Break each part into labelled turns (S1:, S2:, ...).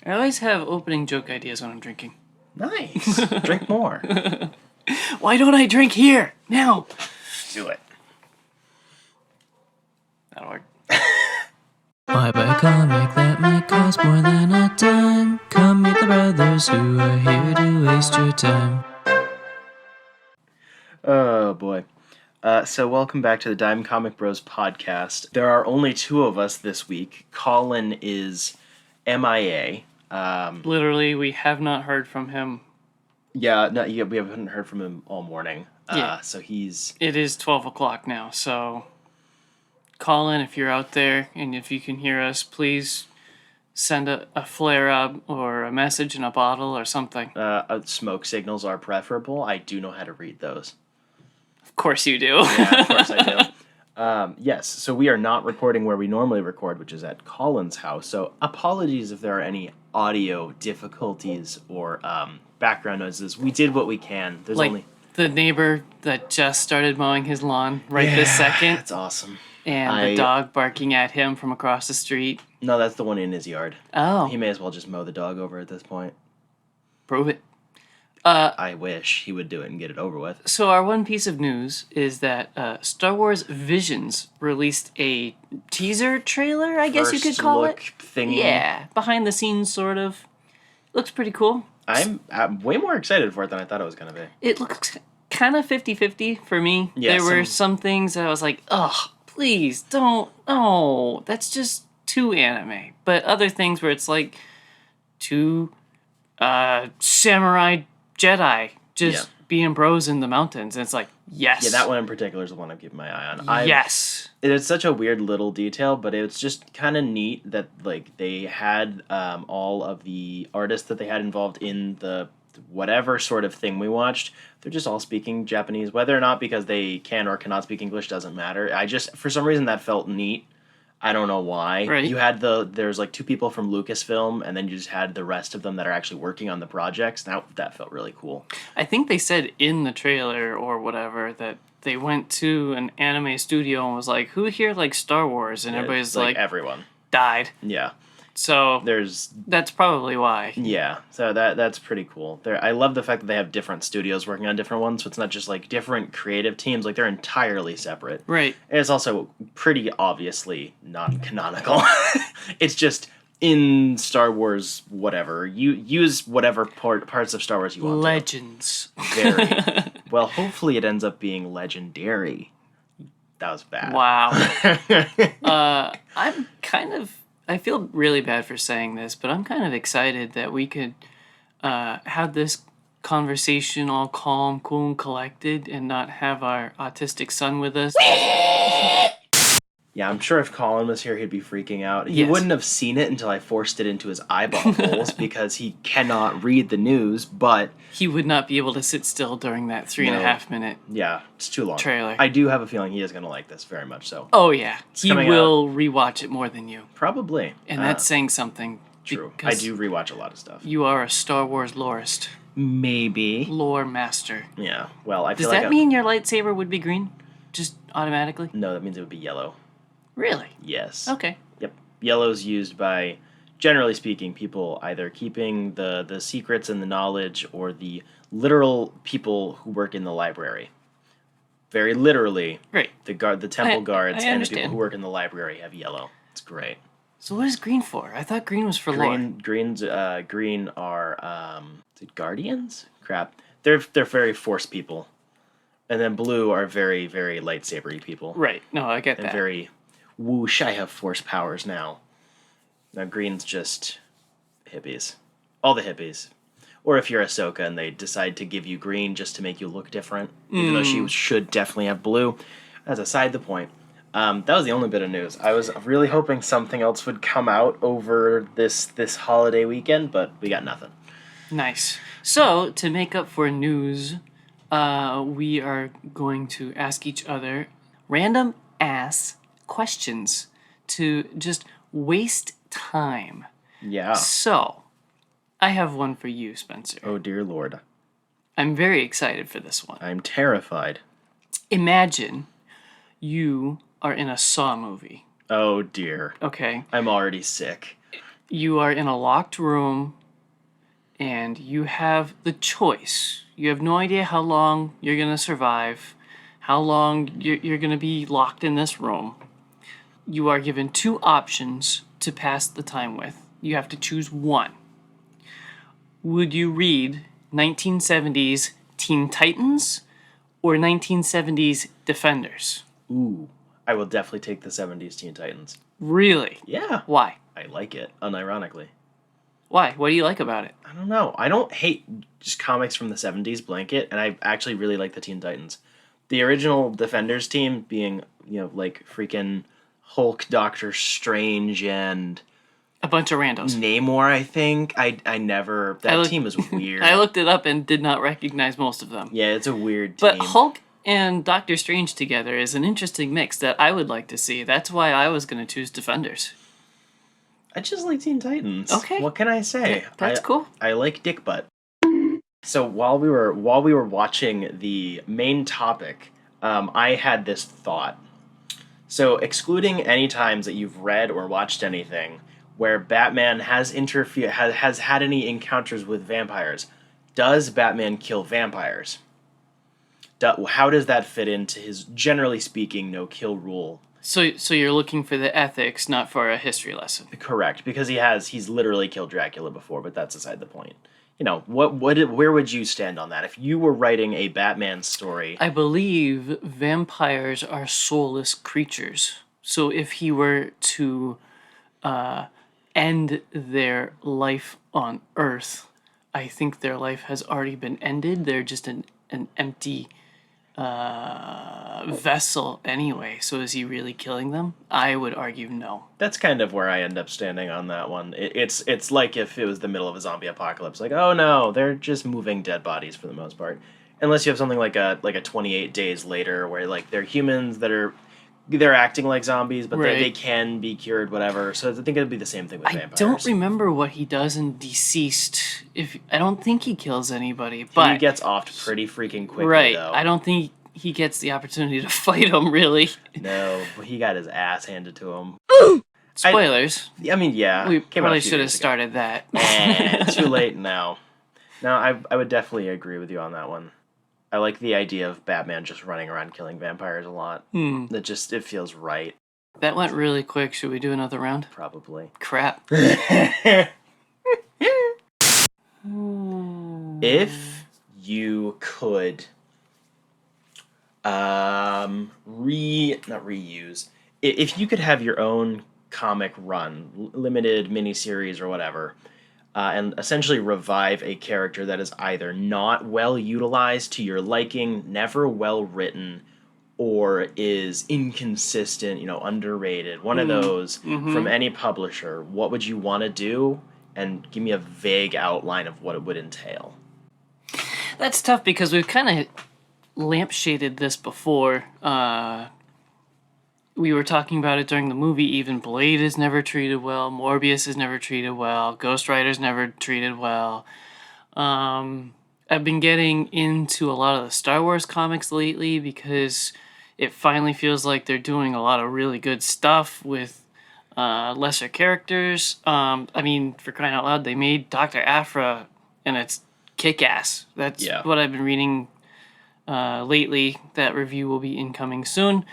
S1: I always have opening joke ideas when I'm drinking.
S2: Nice. Drink more.
S1: Why don't I drink here? Now.
S2: Do it.
S1: That'll work.
S3: Why buy a comic that might cost more than a dime? Come meet the brothers who are here to waste your time.
S2: Oh, boy. So welcome back to the dimecomicbros podcast. There are only two of us this week. Colin is MIA.
S1: Literally, we have not heard from him.
S2: We haven't heard from him all morning. So he's...
S1: It is 12 o'clock now, so... Colin, if you're out there, and if you can hear us, please send a flare-up or a message in a bottle or something.
S2: Smoke signals are preferable. I do know how to read those.
S1: Of course you do.
S2: Yeah, of course I do. Yes, so we are not recording where we normally record, which is at Colin's house. So apologies if there are any audio difficulties or background noises. We did what we can. There's only
S1: the neighbor that just started mowing his lawn this second.
S2: That's awesome.
S1: And the dog barking at him from across the street.
S2: No, that's the one in his yard.
S1: Oh.
S2: He may as well just mow the dog over at this point.
S1: Prove it.
S2: I wish he would do it and get it over with.
S1: So our one piece of news is that Star Wars Visions released a teaser trailer, I guess you could call it.
S2: Thingy.
S1: Yeah, behind the scenes sort of. Looks pretty cool.
S2: I'm way more excited for it than I thought it was going to be.
S1: It looks kind of 50-50 for me.
S2: Yeah,
S1: there were some things that I was like, ugh, please don't. Oh, that's just too anime. But other things where it's like two samurai Jedi just being bros in the mountains. And it's like, yes.
S2: Yeah, that one in particular is the one I'm keeping my eye on.
S1: Yes.
S2: It's such a weird little detail, but it's just kind of neat that like they had all of the artists that they had involved in the whatever sort of thing we watched. They're just all speaking Japanese, whether or not because they can or cannot speak English doesn't matter. For some reason that felt neat. I don't know why.
S1: Right.
S2: You had there's like two people from Lucasfilm, and then you just had the rest of them that are actually working on the projects. Now that felt really cool.
S1: I think they said in the trailer or whatever that they went to an anime studio and was like, who here likes Star Wars? And everybody's like
S2: everyone
S1: died.
S2: Yeah.
S1: So that's probably why.
S2: Yeah, so that's pretty cool. I love the fact that they have different studios working on different ones, so it's not just like different creative teams, like they're entirely separate.
S1: Right.
S2: And it's also pretty obviously non-canonical. It's just in Star Wars whatever. You use whatever parts of Star Wars you want.
S1: Legends.
S2: Very. Well, hopefully it ends up being legendary. That was bad.
S1: Wow. I feel really bad for saying this, but I'm kind of excited that we could have this conversation all calm, cool, and collected and not have our autistic son with us.
S2: Yeah, I'm sure if Colin was here, he'd be freaking out. He wouldn't have seen it until I forced it into his eyeball holes because he cannot read the news, but...
S1: He would not be able to sit still during that 3.5 minute
S2: Yeah, it's too long.
S1: Trailer.
S2: I do have a feeling he is going to like this very much so.
S1: Oh, yeah. He will rewatch it more than you.
S2: Probably.
S1: And that's saying something.
S2: True. I do rewatch a lot of stuff.
S1: You are a Star Wars lorist.
S2: Maybe.
S1: Lore master.
S2: Yeah, well, I feel
S1: like... Does that mean your lightsaber would be green? Just automatically?
S2: No, that means it would be yellow.
S1: Really?
S2: Yes.
S1: Okay.
S2: Yep. Yellow's used by, generally speaking, people either keeping the secrets and the knowledge or the literal people who work in the library. Very literally.
S1: Right.
S2: The temple guards and the people who
S1: understand.
S2: work in the library have yellow. It's great.
S1: So what is green for? I thought green was for lore.
S2: Green are is it guardians? Crap. They're very force people. And then blue are very, very lightsabery people.
S1: Right. No, I get
S2: and
S1: that.
S2: Very whoosh, I have force powers now. Now green's just hippies. All the hippies. Or if you're Ahsoka and they decide to give you green just to make you look different, even though she should definitely have blue. That's aside the point. That was the only bit of news. I was really hoping something else would come out over this holiday weekend, but we got nothing.
S1: Nice. So, to make up for news, we are going to ask each other random ass questions to just waste time.
S2: Yeah.
S1: So, I have one for you, Spencer.
S2: Oh, dear Lord.
S1: I'm very excited for this one.
S2: I'm terrified.
S1: Imagine you are in a Saw movie.
S2: Oh, dear.
S1: Okay.
S2: I'm already sick.
S1: You are in a locked room, and you have the choice. You have no idea how long you're going to survive, how long you're going to be locked in this room. You are given two options to pass the time with. You have to choose one. Would you read 1970s Teen Titans or 1970s Defenders?
S2: Ooh, I will definitely take the 70s Teen Titans.
S1: Really?
S2: Yeah.
S1: Why?
S2: I like it, unironically.
S1: Why? What do you like about it?
S2: I don't know. I don't hate just comics from the 70s blanket, and I actually really like the Teen Titans. The original Defenders team being, like freaking Hulk, Doctor Strange, and
S1: A bunch of randos.
S2: Namor, I think. That team was weird.
S1: I looked it up and did not recognize most of them.
S2: Yeah, it's a weird team.
S1: But Hulk and Doctor Strange together is an interesting mix that I would like to see. That's why I was going to choose Defenders.
S2: I just like Teen Titans.
S1: Okay.
S2: What can I say?
S1: That's cool.
S2: I like dick butt. So while we were watching the main topic, I had this thought. So excluding any times that you've read or watched anything where Batman has had any encounters with vampires, does Batman kill vampires? How does that fit into his, generally speaking, no kill rule?
S1: So you're looking for the ethics, not for a history lesson.
S2: Correct, because he's literally killed Dracula before, but that's aside the point. Where would you stand on that if you were writing a Batman story?
S1: I believe vampires are soulless creatures. So if he were to end their life on Earth, I think their life has already been ended. They're just an empty vessel anyway. So is he really killing them? I would argue no.
S2: That's kind of where I end up standing on that one. It's like if it was the middle of a zombie apocalypse. Like, oh no, they're just moving dead bodies for the most part. Unless you have something like a 28 days later where like they're humans that they're acting like zombies, but
S1: Right.
S2: they can be cured, whatever. So I think it'd be the same thing with vampires.
S1: I don't remember what he does in Deceased. I don't think he kills anybody, but
S2: he gets offed pretty freaking quickly,
S1: right.
S2: though.
S1: I don't think he gets the opportunity to fight him, really.
S2: No, but he got his ass handed to him.
S1: Spoilers.
S2: I mean, yeah.
S1: We
S2: came out a
S1: probably
S2: few
S1: should have
S2: years ago.
S1: started that.
S2: Too late now. No, I would definitely agree with you on that one. I like the idea of Batman just running around killing vampires a lot. It feels right.
S1: That went really quick. Should we do another round?
S2: Probably.
S1: Crap.
S2: If you could not reuse, if you could have your own comic run, limited miniseries or whatever, and essentially revive a character that is either not well utilized to your liking, never well written, or is inconsistent, underrated, one of those from any publisher, what would you want to do? And give me a vague outline of what it would entail.
S1: That's tough because we've kind of lampshaded this before. We were talking about it during the movie. Even Blade is never treated well. Morbius is never treated well. Ghost Rider's never treated well. I've been getting into a lot of the Star Wars comics lately because it finally feels like they're doing a lot of really good stuff with lesser characters. I mean, for crying out loud, they made Dr. Aphra, and it's kick-ass. That's what I've been reading lately. That review will be incoming soon.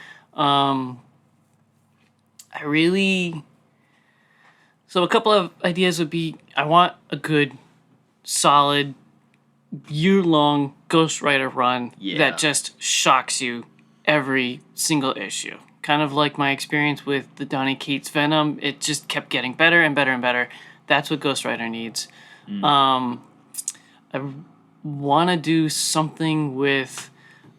S1: So a couple of ideas would be, I want a good, solid, year-long Ghost Rider run that just shocks you every single issue. Kind of like my experience with the Donny Cates Venom. It just kept getting better and better and better. That's what Ghost Rider needs. I want to do something with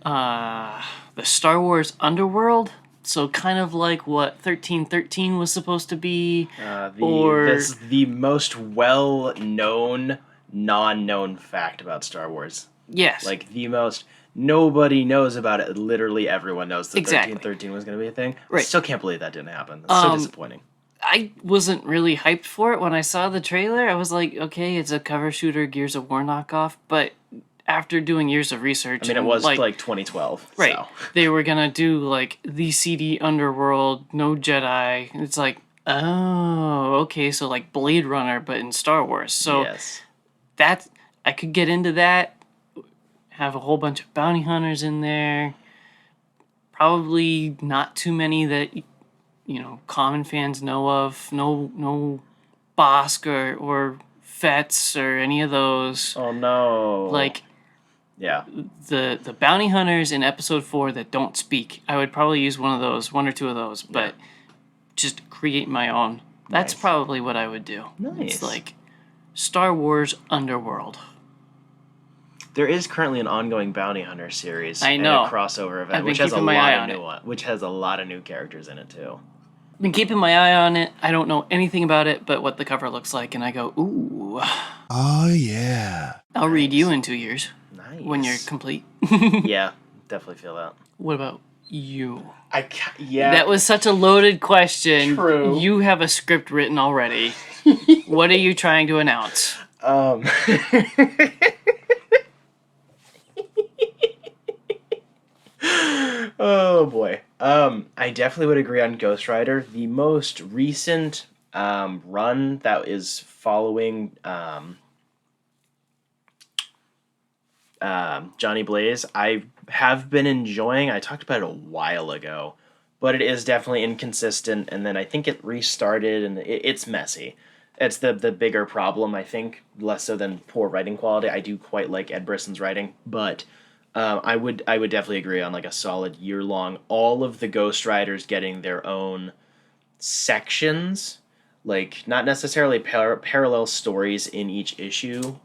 S1: the Star Wars Underworld. So kind of like what 1313 was supposed to be.
S2: That's the most well-known, non-known fact about Star Wars.
S1: Yes.
S2: Like the most... Nobody knows about it. Literally everyone knows that
S1: Exactly.
S2: 1313 was going to be a thing.
S1: Right.
S2: I still can't believe that didn't happen. That's so disappointing.
S1: I wasn't really hyped for it when I saw the trailer. I was like, okay, it's a cover shooter Gears of War knockoff. But after doing years of research...
S2: I mean, it was like 2012.
S1: Right.
S2: So.
S1: They were going to do like the CD Underworld, no Jedi. It's like, Oh, okay. So like Blade Runner, but in Star Wars. So
S2: Yes.
S1: that I could get into that. Have a whole bunch of bounty hunters in there. Probably not too many that common fans know of. No Bosk or Fets or any of those.
S2: Oh no.
S1: Like
S2: Yeah.
S1: the bounty hunters in episode 4 that don't speak. I would probably use one or two of those, but just create my own. That's
S2: Nice.
S1: probably what I would do.
S2: Nice.
S1: It's like Star Wars Underworld.
S2: There is currently an ongoing bounty hunter series.
S1: I know.
S2: And a crossover event,
S1: I've been
S2: which has a
S1: keeping my
S2: lot
S1: eye
S2: of
S1: on
S2: new
S1: it.
S2: one, which has a lot of new characters in it too.
S1: Been keeping my eye on it. I don't know anything about it but what the cover looks like, and I go, ooh.
S4: Oh, yeah.
S1: I'll read you in 2 years
S2: Nice.
S1: when you're complete.
S2: Yeah, definitely feel that.
S1: What about you?
S2: Yeah.
S1: That was such a loaded question.
S2: True.
S1: You have a script written already. What are you trying to announce?
S2: Oh boy. I definitely would agree on Ghost Rider. The most recent run that is following Johnny Blaze, I have been enjoying. I talked about it a while ago, but it is definitely inconsistent. And then I think it restarted, and it's messy. It's the bigger problem, I think, less so than poor writing quality. I do quite like Ed Brisson's writing, but I would definitely agree on like a solid year long. All of the Ghost Riders getting their own sections, like not necessarily parallel stories in each issue,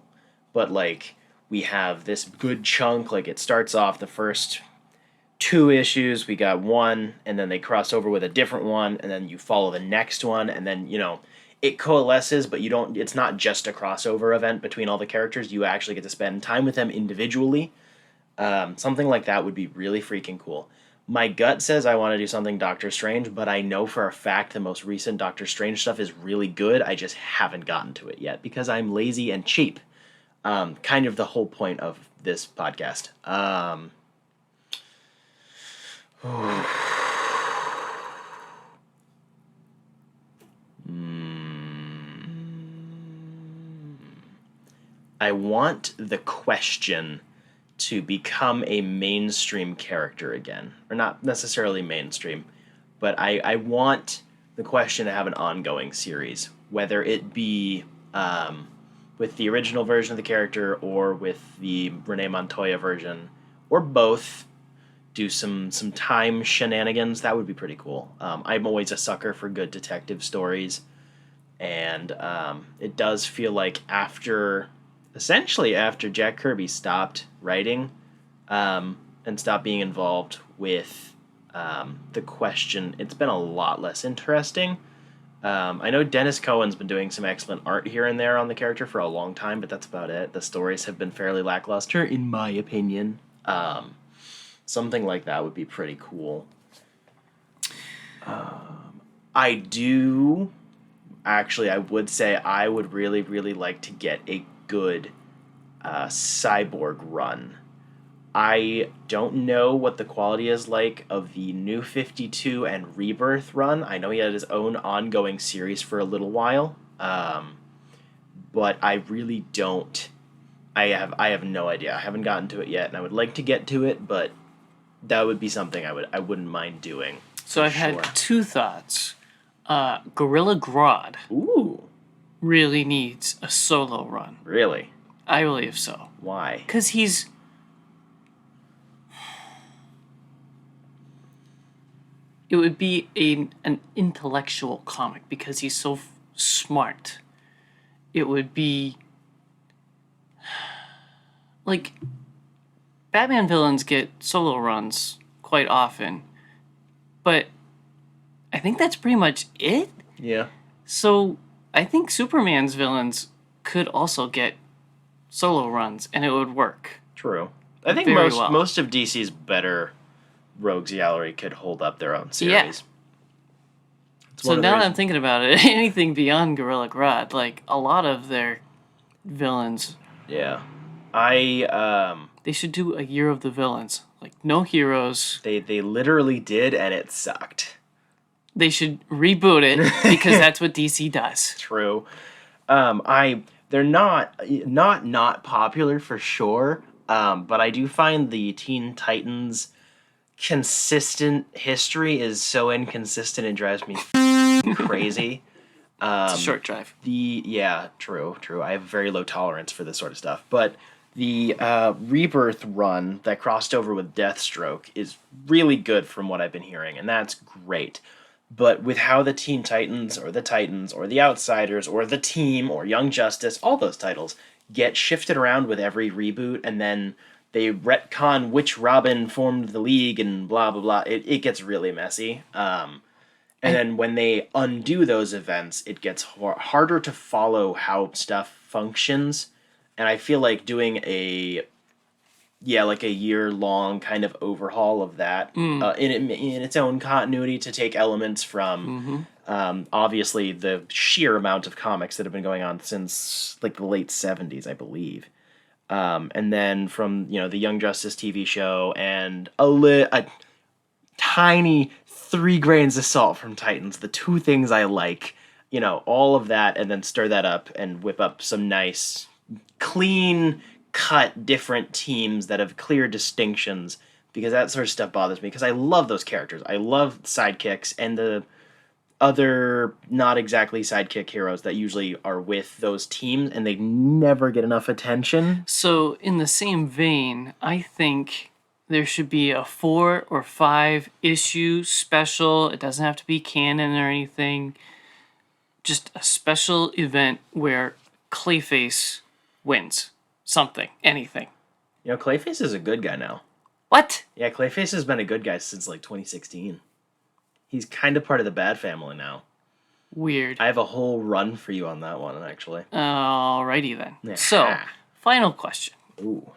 S2: but like we have this good chunk. Like it starts off the first 2 issues, we got one, and then they cross over with a different one, and then you follow the next one, and then it coalesces, but you don't. It's not just a crossover event between all the characters. You actually get to spend time with them individually. Something like that would be really freaking cool. My gut says I want to do something Doctor Strange, but I know for a fact the most recent Doctor Strange stuff is really good. I just haven't gotten to it yet because I'm lazy and cheap. Kind of the whole point of this podcast. I want the Question to become a mainstream character again. Or not necessarily mainstream, but I want the Question to have an ongoing series, whether it be with the original version of the character or with the Renee Montoya version, or both. Do some time shenanigans. That would be pretty cool. I'm always a sucker for good detective stories, and it does feel like essentially after Jack Kirby stopped writing and stopped being involved with the Question, it's been a lot less interesting. I know Dennis Cohen's been doing some excellent art here and there on the character for a long time, but that's about it. The stories have been fairly lackluster, in my opinion. Something like that would be pretty cool. I would say I would really, really like to get a good Cyborg run. I don't know what the quality is like of the New 52 and Rebirth run. I know he had his own ongoing series for a little while, but I really don't. I have no idea. I haven't gotten to it yet, and I would like to get to it, but that would be something I wouldn't mind doing.
S1: So I've had 2 thoughts. Gorilla Grodd
S2: Ooh,
S1: really needs a solo run.
S2: really?
S1: I believe so.
S2: Why?
S1: Because he's... It would be an intellectual comic because he's so smart. It would be... Like, Batman villains get solo runs quite often, but I think that's pretty much it.
S2: Yeah.
S1: So I think Superman's villains could also get solo runs, and it would work.
S2: True. I think
S1: Very well.
S2: most of DC's better rogues gallery could hold up their own series.
S1: Yeah.
S2: It's
S1: So
S2: one of the
S1: now that I'm
S2: reasons-
S1: thinking about it, anything beyond Gorilla Grodd, like a lot of their villains,
S2: Yeah.
S1: they should do a year of the villains. Like no heroes.
S2: They literally did, and it sucked.
S1: They should reboot it because that's what DC does.
S2: True. They're not popular for sure. But I do find the Teen Titans consistent history is so inconsistent it drives me crazy.
S1: It's a short drive.
S2: True. I have very low tolerance for this sort of stuff. But the Rebirth run that crossed over with Deathstroke is really good from what I've been hearing, and that's great. But with how the Teen Titans, or the Titans, or the Outsiders, or the Team, or Young Justice, all those titles get shifted around with every reboot, and then they retcon which Robin formed the League, and blah, blah, blah. It gets really messy. And then when they undo those events, it gets harder to follow how stuff functions. And I feel like doing a year-long kind of overhaul of that in its own continuity to take elements from obviously the sheer amount of comics that have been going on since like the late 70s, I believe. And then from, the Young Justice TV show and a tiny 3 grains of salt from Titans, the 2 things I like, all of that, and then stir that up and whip up some nice, clean cut different teams that have clear distinctions, because that sort of stuff bothers me, because I love those characters. I love sidekicks and the other not exactly sidekick heroes that usually are with those teams, and they never get enough attention.
S1: So in the same vein, I think there should be a 4 or 5 issue special. It doesn't have to be canon or anything. Just a special event where Clayface wins. Something. Anything.
S2: Clayface is a good guy now.
S1: What?
S2: Yeah, Clayface has been a good guy since like 2016. He's kind of part of the Bad Family now.
S1: Weird.
S2: I have a whole run for you on that one, actually.
S1: Alrighty then.
S2: Yeah.
S1: So, final question.
S2: Ooh.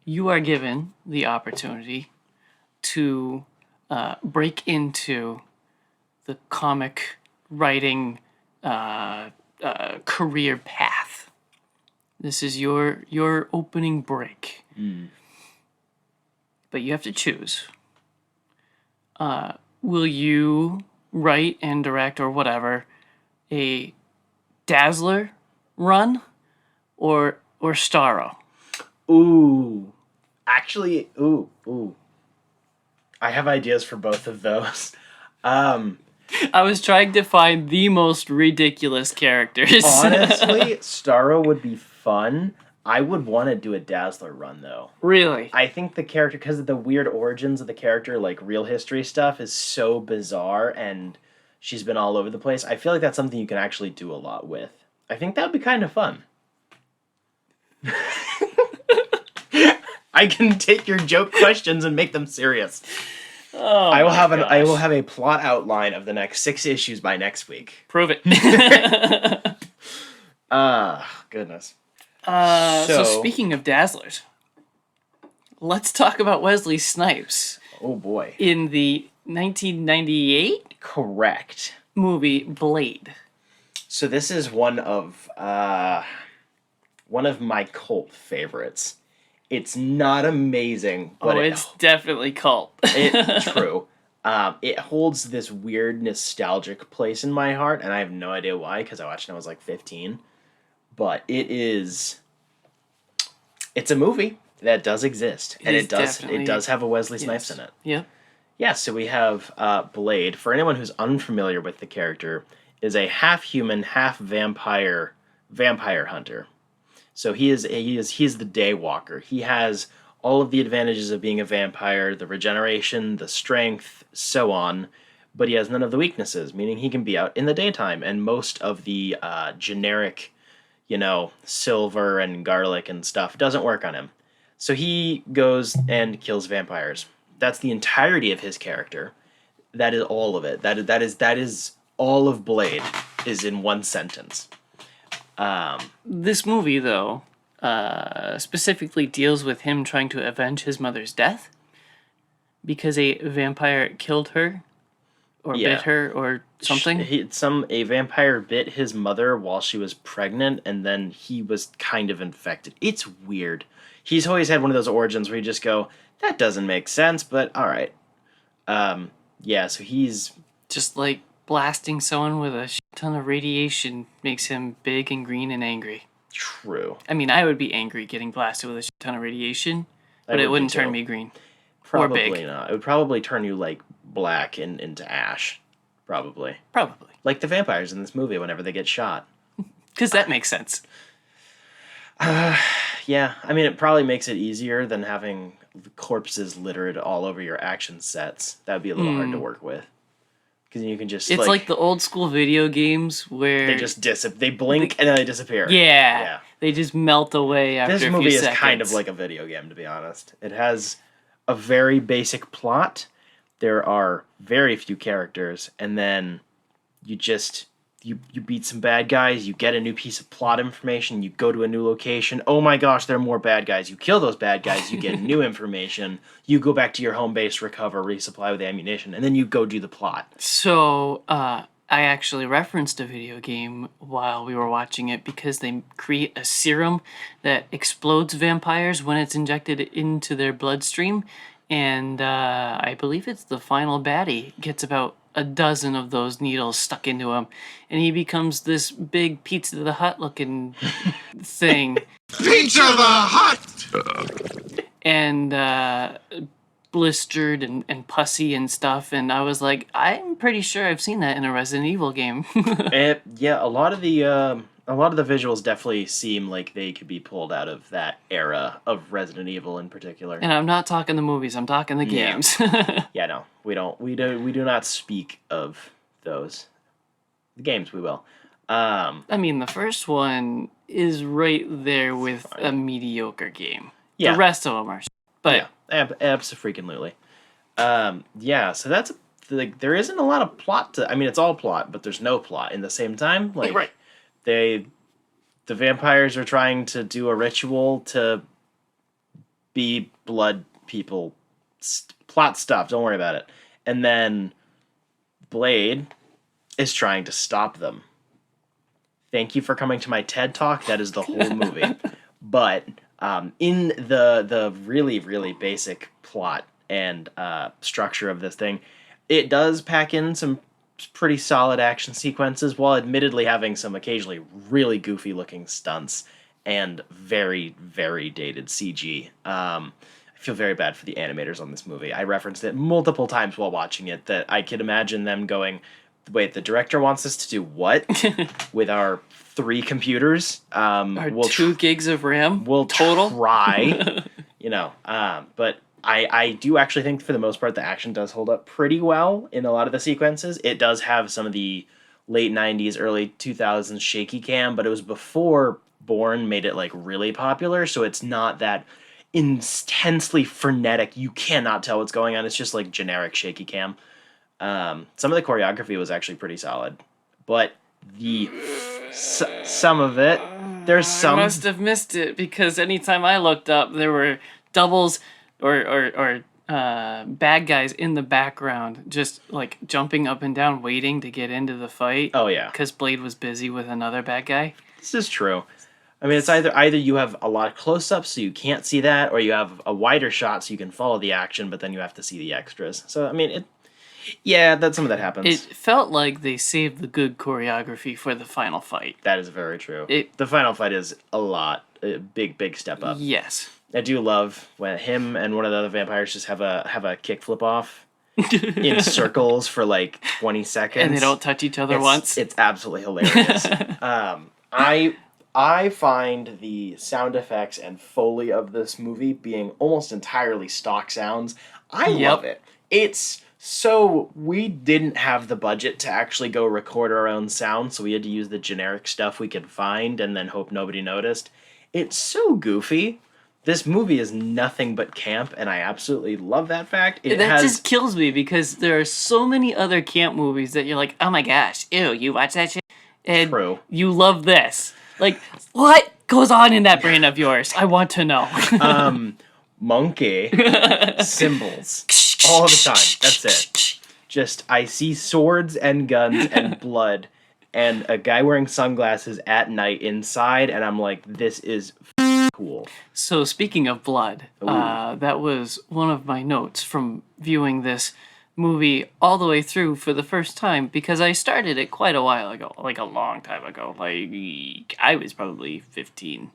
S1: You are given the opportunity to break into the comic writing career path. This is your opening break. But you have to choose. Will you write and direct or whatever a Dazzler run or Starro?
S2: Ooh. Actually, ooh. I have ideas for both of those.
S1: I was trying to find the most ridiculous characters.
S2: Honestly, Starro would be fun. I would want to do a Dazzler run, though.
S1: Really?
S2: I think the character, because of the weird origins of the character, like real history stuff, is so bizarre, and she's been all over the place. I feel like that's something you can actually do a lot with. I think that would be kind of fun. I can take your joke questions and make them serious.
S1: Oh,
S2: I will have a plot outline of the next 6 issues by next week.
S1: Prove it.
S2: Goodness.
S1: So speaking of Dazzlers, let's talk about Wesley Snipes.
S2: Oh boy.
S1: In the 1998
S2: Correct.
S1: movie Blade.
S2: So this is one of my cult favorites. It's not amazing, but
S1: it's definitely cult.
S2: True. It holds this weird nostalgic place in my heart, and I have no idea why, because I watched it when I was like 15. But it's a movie that does exist, and it does have a Wesley Snipes in it.
S1: Yeah.
S2: Yeah, so we have Blade. For anyone who's unfamiliar with the character, is a half human, half vampire hunter. So he's the Daywalker. He has all of the advantages of being a vampire, the regeneration, the strength, so on, but he has none of the weaknesses, meaning he can be out in the daytime, and most of the generic, silver and garlic and stuff doesn't work on him. So he goes and kills vampires. That's the entirety of his character. That is all of it. That is all of Blade is in one sentence.
S1: This movie, though, specifically deals with him trying to avenge his mother's death because a vampire killed her or bit her or something.
S2: A vampire bit his mother while she was pregnant, and then he was kind of infected. It's weird. He's always had one of those origins where you just go, that doesn't make sense, but all right. Yeah, so he's...
S1: Just like blasting someone with a shit ton of radiation makes him big and green and angry.
S2: True.
S1: I mean, I would be angry getting blasted with a shit ton of radiation, but
S2: would
S1: it
S2: be
S1: wouldn't
S2: too.
S1: turn me green.
S2: Probably
S1: or big.
S2: not. It would probably turn you, like, black and into ash. Probably.
S1: Probably.
S2: Like the vampires in this movie whenever they get shot.
S1: Because that makes sense.
S2: Yeah, I mean, it probably makes it easier than having corpses littered all over your action sets. That would be a little hard to work with. Because you can just,
S1: It's like the old school video games where...
S2: They just they blink and then they disappear.
S1: Yeah. They just melt away after a few seconds.
S2: This movie is kind of like a video game, to be honest. It has a very basic plot. There are very few characters, and then you just... You beat some bad guys, you get a new piece of plot information, you go to a new location. Oh my gosh, there are more bad guys. You kill those bad guys, you get new information. You go back to your home base, recover, resupply with ammunition, and then you go do the plot.
S1: So, I actually referenced a video game while we were watching it because they create a serum that explodes vampires when it's injected into their bloodstream. And I believe it's the final baddie gets about a dozen of those needles stuck into him, and he becomes this big Pizza the Hut looking thing.
S4: Pizza the Hut!
S1: And blistered and pussy and stuff, and I was like, I'm pretty sure I've seen that in a Resident Evil game.
S2: Yeah, a lot of the visuals definitely seem like they could be pulled out of that era of Resident Evil in particular.
S1: And I'm not talking the movies, I'm talking the games.
S2: Yeah, no, we do not speak of those. The games we will.
S1: I mean, the first one is right there with a mediocre game.
S2: Yeah.
S1: The rest of them are, but
S2: yeah, absolutely. Yeah, so that's like there isn't a lot of plot to. I mean, it's all plot, but there's no plot in the same time. Like,
S1: right.
S2: The vampires are trying to do a ritual to be blood people. Plot stuff. Don't worry about it. And then Blade is trying to stop them. Thank you for coming to my TED Talk. That is the whole movie. But in the really, really basic plot and structure of this thing, it does pack in some pretty solid action sequences, while admittedly having some occasionally really goofy looking stunts and very, very dated CG. I feel very bad for the animators on this movie. I referenced it multiple times while watching it, that I could imagine them going, wait, the director wants us to do what? With our 3 computers?
S1: Our 2 gigs of RAM?
S2: We'll
S1: total?
S2: try. But I do actually think for the most part the action does hold up pretty well in a lot of the sequences. It does have some of the late 90s, early 2000s shaky cam, but it was before Bourne made it like really popular, so it's not that intensely frenetic. You cannot tell what's going on. It's just like generic shaky cam. Some of the choreography was actually pretty solid, but some of it, there's some...
S1: I must have missed it, because anytime I looked up, there were doubles or bad guys in the background, just like jumping up and down, waiting to get into the fight.
S2: Oh yeah,
S1: because Blade was busy with another bad guy.
S2: This is true. I mean, it's either you have a lot of close-ups so you can't see that, or you have a wider shot so you can follow the action, but then you have to see the extras. So I mean, some of that happens.
S1: It felt like they saved the good choreography for the final fight.
S2: That is very true. The final fight is a big step up.
S1: Yes.
S2: I do love when him and one of the other vampires just have a kick flip off in circles for like 20 seconds.
S1: And they don't touch each other once.
S2: It's absolutely hilarious. I find the sound effects and Foley of this movie being almost entirely stock sounds. I love it. We didn't have the budget to actually go record our own sound, so we had to use the generic stuff we could find and then hope nobody noticed. It's so goofy. This movie is nothing but camp, and I absolutely love that fact.
S1: Just kills me, because there are so many other camp movies that you're like, oh my gosh, ew, you watch that shit? And
S2: True.
S1: You love this. Like, what goes on in that brain of yours? I want to know.
S2: Monkey. Symbols. All the time. That's it. Just, I see swords and guns and blood, and a guy wearing sunglasses at night inside, and I'm like, this is cool.
S1: So speaking of blood, that was one of my notes from viewing this. movie all the way through for the first time because I started it quite a while ago, like a long time ago. Like I was probably 15.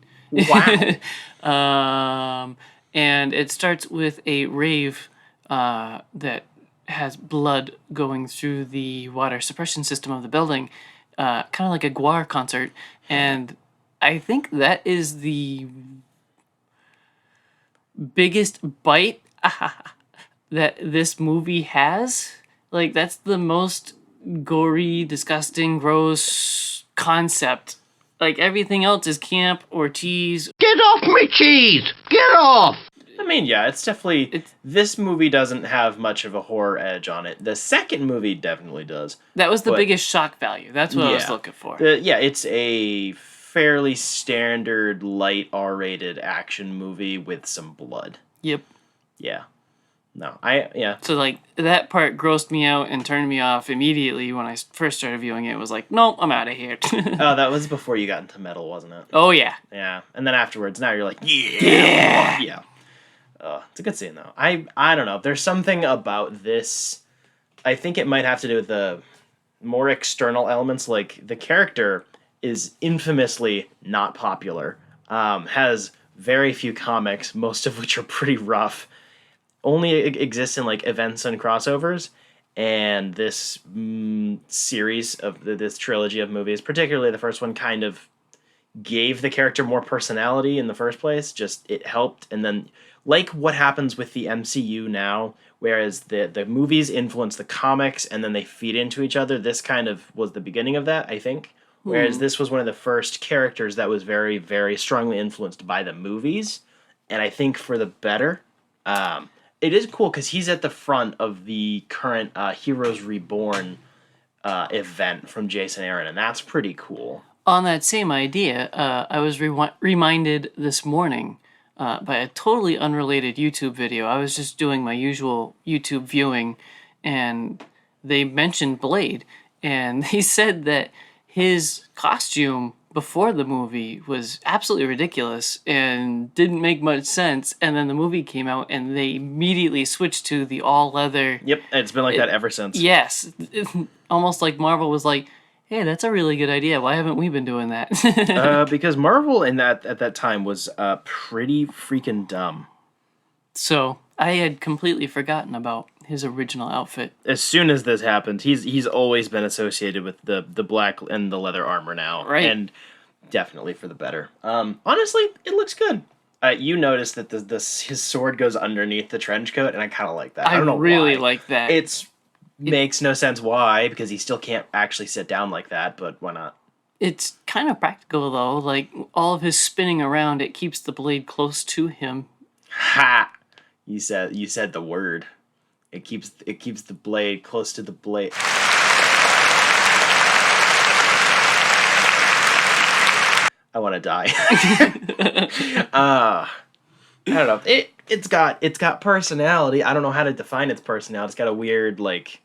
S2: Wow.
S1: And it starts with a rave that has blood going through the water suppression system of the building, kind of like a Goyer concert. And I think that is the biggest bite that this movie has. Like, that's the most gory, disgusting, gross concept. Like, everything else is camp or cheese.
S4: Get off me cheese! Get off!
S2: I mean, yeah, it's definitely... this movie doesn't have much of a horror edge on it. The second movie definitely does.
S1: That was the
S2: But-
S1: biggest shock value. That's what I was
S2: Yeah.
S1: looking for.
S2: Yeah, it's a fairly standard, light R-rated action movie with some blood.
S1: Yep.
S2: Yeah. Yeah.
S1: So, like, that part grossed me out and turned me off immediately when I first started viewing it. It was like, nope, I'm out of here.
S2: Oh, that was before you got into metal, wasn't it?
S1: Oh, yeah.
S2: Yeah. And then afterwards, now you're like, yeah! Yeah. It's a good scene, though. I don't know. There's something about this... I think it might have to do with the more external elements. Like, the character is infamously not popular. Has very few comics, most of which are pretty rough. Only exists in, like, events and crossovers. And this series of this trilogy of movies, particularly the first one, kind of gave the character more personality in the first place. Just, it helped. And then, like what happens with the MCU now, whereas the movies influence the comics and then they feed into each other, this kind of was the beginning of that, I think. Whereas this was one of the first characters that was very, very strongly influenced by the movies. And I think for the better. It is cool because he's at the front of the current Heroes Reborn event from Jason Aaron, and that's pretty cool.
S1: On that same idea, I was reminded this morning by a totally unrelated YouTube video. I was just doing my usual YouTube viewing, and they mentioned Blade, and they said that his costume before the movie was absolutely ridiculous and didn't make much sense, and then the movie came out and they immediately switched to the all leather.
S2: Yep, it's been like that ever since.
S1: Yes, almost like Marvel was like, hey, that's a really good idea, why haven't we been doing that?
S2: Because Marvel at that time was pretty freaking dumb.
S1: So I had completely forgotten about his original outfit.
S2: As soon as this happened, he's always been associated with the black and the leather armor now,
S1: Right.
S2: And definitely for the better. Honestly, it looks good. You notice that his sword goes underneath the trench coat, and I kind of like that. I don't know
S1: really
S2: why.
S1: like that.
S2: It makes no sense why, because he still can't actually sit down like that, but why not?
S1: It's kind of practical though. Like all of his spinning around, it keeps the blade close to him.
S2: Ha! You said the word. It keeps the blade close to the blade. I want to die. I don't know. It's got personality. I don't know how to define its personality. It's got a weird, like,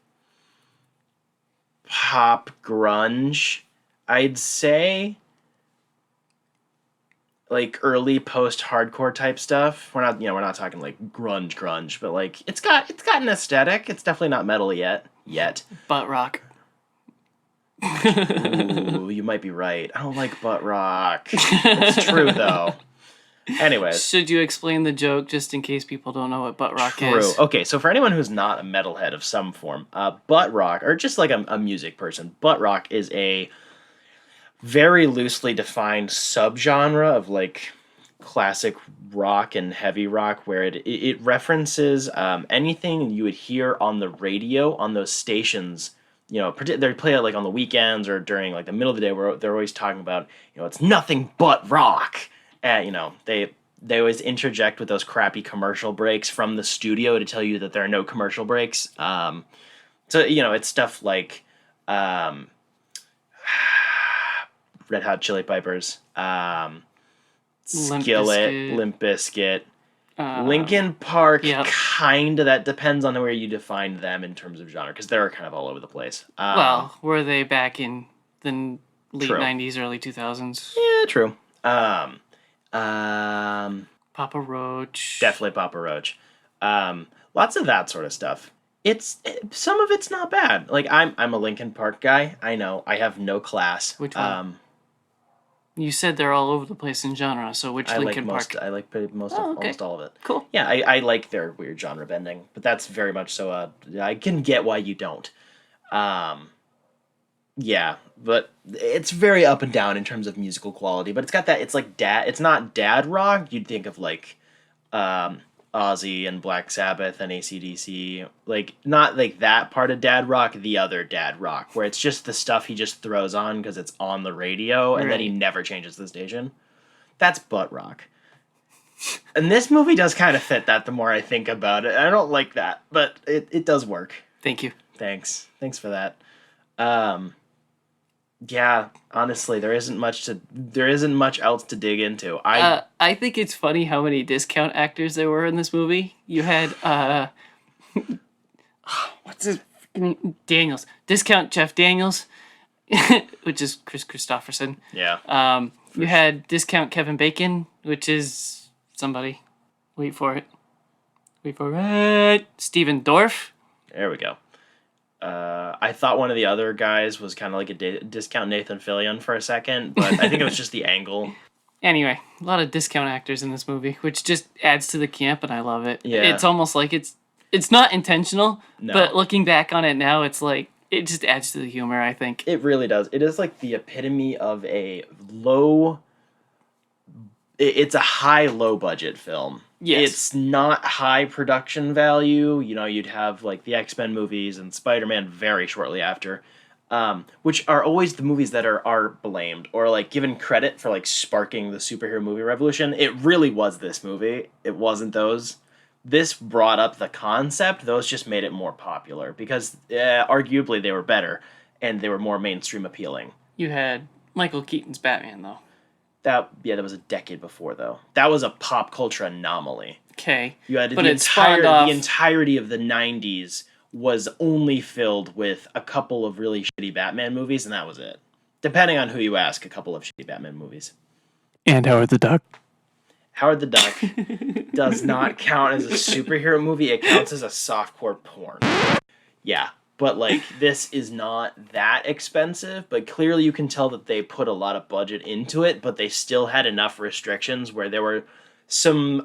S2: pop grunge, I'd say. Like early post-hardcore type stuff. We're not talking like grunge, but like it's got an aesthetic. It's definitely not metal yet.
S1: Butt rock.
S2: Ooh, you might be right. I don't like butt rock. It's true though. Anyways,
S1: Should you explain the joke just in case people don't know what butt rock
S2: true.
S1: is?
S2: Okay, so for anyone who's not a metalhead of some form, butt rock, or just like a music person, butt rock is a very loosely defined subgenre of like classic rock and heavy rock, where it references anything you would hear on the radio on those stations. You know, they play it like on the weekends or during like the middle of the day, where they're always talking about, it's nothing but rock. And they always interject with those crappy commercial breaks from the studio to tell you that there are no commercial breaks. So it's stuff like Red Hot Chili Peppers, Skillet, Limp Bizkit, Linkin Park.
S1: Yep.
S2: Kinda. That depends on where you define them in terms of genre, because they're kind of all over the place.
S1: Well, were they back in the late
S2: True.
S1: 90s, early 2000s?
S2: Yeah, true.
S1: Papa Roach.
S2: Definitely Papa Roach. Lots of that sort of stuff. Some of it's not bad. Like I'm a Linkin Park guy. I know I have no class.
S1: Which one? You said they're all over the place in genre, so which Linkin Park?
S2: I like most
S1: Oh,
S2: of
S1: okay.
S2: almost all of it.
S1: Cool.
S2: Yeah, I like their weird genre bending, but that's very much so. I can get why you don't. Yeah, but it's very up and down in terms of musical quality. But it's got that. It's like dad. It's not dad rock. You'd think of like Ozzy and Black Sabbath and AC/DC. Like not like that part of dad rock. The other dad rock, where it's just the stuff he just throws on because it's on the radio, and then he
S1: Right.
S2: never changes the station. That's butt rock. And this movie does kind of fit that the more I think about it. I don't like that, but it does work.
S1: Thank you.
S2: Thanks for that. Yeah, honestly, there isn't much else to dig into.
S1: I think it's funny how many discount actors there were in this movie. You had what's his name? Daniels, discount Jeff Daniels, which is Chris Christopherson.
S2: Yeah.
S1: You had discount Kevin Bacon, which is somebody. Wait for it. Stephen Dorff.
S2: There we go. I thought one of the other guys was kind of like a discount Nathan Fillion for a second, but I think it was just the angle.
S1: Anyway, a lot of discount actors in this movie, which just adds to the camp, and I love it.
S2: Yeah.
S1: It's almost like it's not intentional,
S2: No.
S1: but looking back on it now, it's like it just adds to the humor, I think.
S2: It really does. It is like the epitome of a low. It's a low budget film.
S1: Yes.
S2: It's not high production value. You know, you'd have like the X-Men movies and Spider-Man very shortly after, which are always the movies that are blamed or like given credit for like sparking the superhero movie revolution. It really was this movie. It wasn't those. This brought up the concept. Those just made it more popular because arguably they were better and they were more mainstream appealing.
S1: You had Michael Keaton's Batman, though.
S2: That was a decade before though. That was a pop culture anomaly.
S1: Okay.
S2: You had
S1: But
S2: the
S1: it spawned off.
S2: the entirety of the 90s was only filled with a couple of really shitty Batman movies, and that was it. Depending on who you ask, a couple of shitty Batman movies.
S1: And Howard the Duck.
S2: Howard the Duck does not count as a superhero movie. It counts as a softcore porn. Yeah, but like this is not that expensive, but clearly you can tell that they put a lot of budget into it, but they still had enough restrictions where there were some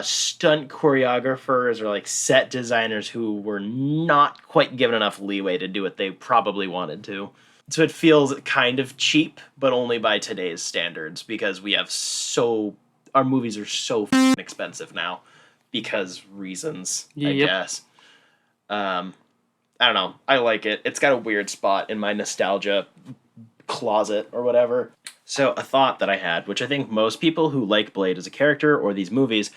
S2: stunt choreographers or like set designers who were not quite given enough leeway to do what they probably wanted to. So it feels kind of cheap, but only by today's standards because our movies are so expensive now because reasons, I
S1: Yep.
S2: guess. I don't know. I like it. It's got a weird spot in my nostalgia closet or whatever. So a thought that I had, which I think most people who like Blade as a character or these movies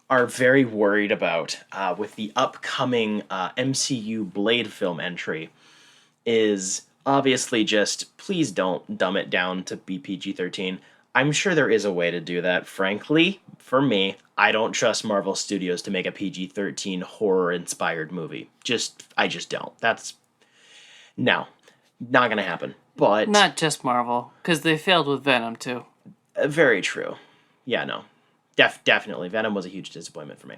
S2: are very worried about with the upcoming MCU Blade film entry, is obviously just please don't dumb it down to be PG-13. I'm sure there is a way to do that. Frankly, for me, I don't trust Marvel Studios to make a PG-13 horror-inspired movie. I just don't. No, not gonna happen. But
S1: Not just Marvel, because they failed with Venom, too.
S2: very true. Yeah, no, definitely. Venom was a huge disappointment for me.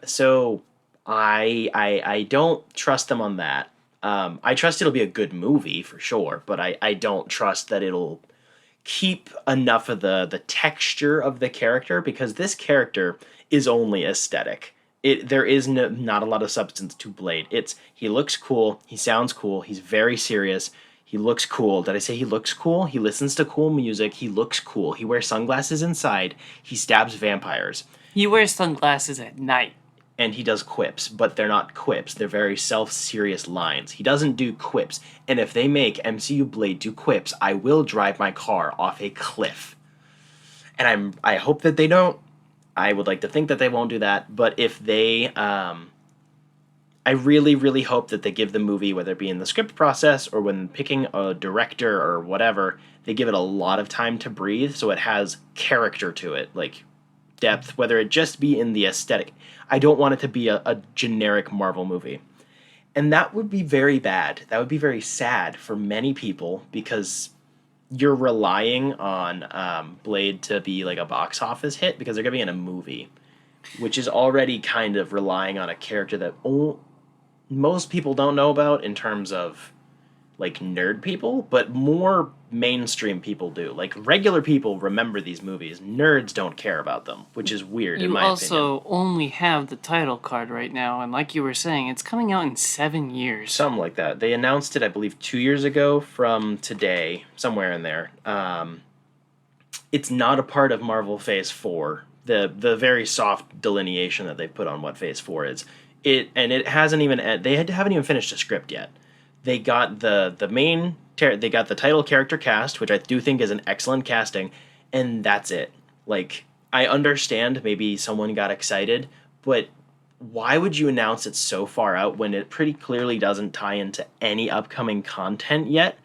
S2: So I don't trust them on that. I trust it'll be a good movie for sure, but I don't trust that it'll keep enough of the texture of the character because this character is only aesthetic. There is not a lot of substance to Blade. He looks cool, he sounds cool, he's very serious, he looks cool. Did I say he looks cool? He listens to cool music, he looks cool, he wears sunglasses inside, he stabs vampires.
S1: He wears sunglasses at night.
S2: And he does quips, but they're not quips. They're very self-serious lines. He doesn't do quips. And if they make MCU Blade do quips, I will drive my car off a cliff. And I hope that they don't. I would like to think that they won't do that. But if they... I really, really hope that they give the movie, whether it be in the script process or when picking a director or whatever, they give it a lot of time to breathe so it has character to it. Like depth, whether it just be in the aesthetic. I don't want it to be a generic Marvel movie. And that would be very bad. That would be very sad for many people because you're relying on Blade to be like a box office hit because they're going to be in a movie, which is already kind of relying on a character that most people don't know about in terms of like nerd people, but more mainstream people do. Like regular people remember these movies. Nerds don't care about them, which is weird in
S1: You
S2: my
S1: also
S2: opinion.
S1: only have the title card right now, and like you were saying, it's coming out in 7 years.
S2: Something like that. They announced it, I believe, 2 years ago from today, somewhere in there. It's not a part of Marvel Phase 4. The very soft delineation that they put on what Phase 4 is. It hasn't even haven't even finished a script yet. They got they got the title character cast, which I do think is an excellent casting, and that's it. Like, I understand maybe someone got excited, but why would you announce it so far out when it pretty clearly doesn't tie into any upcoming content yet?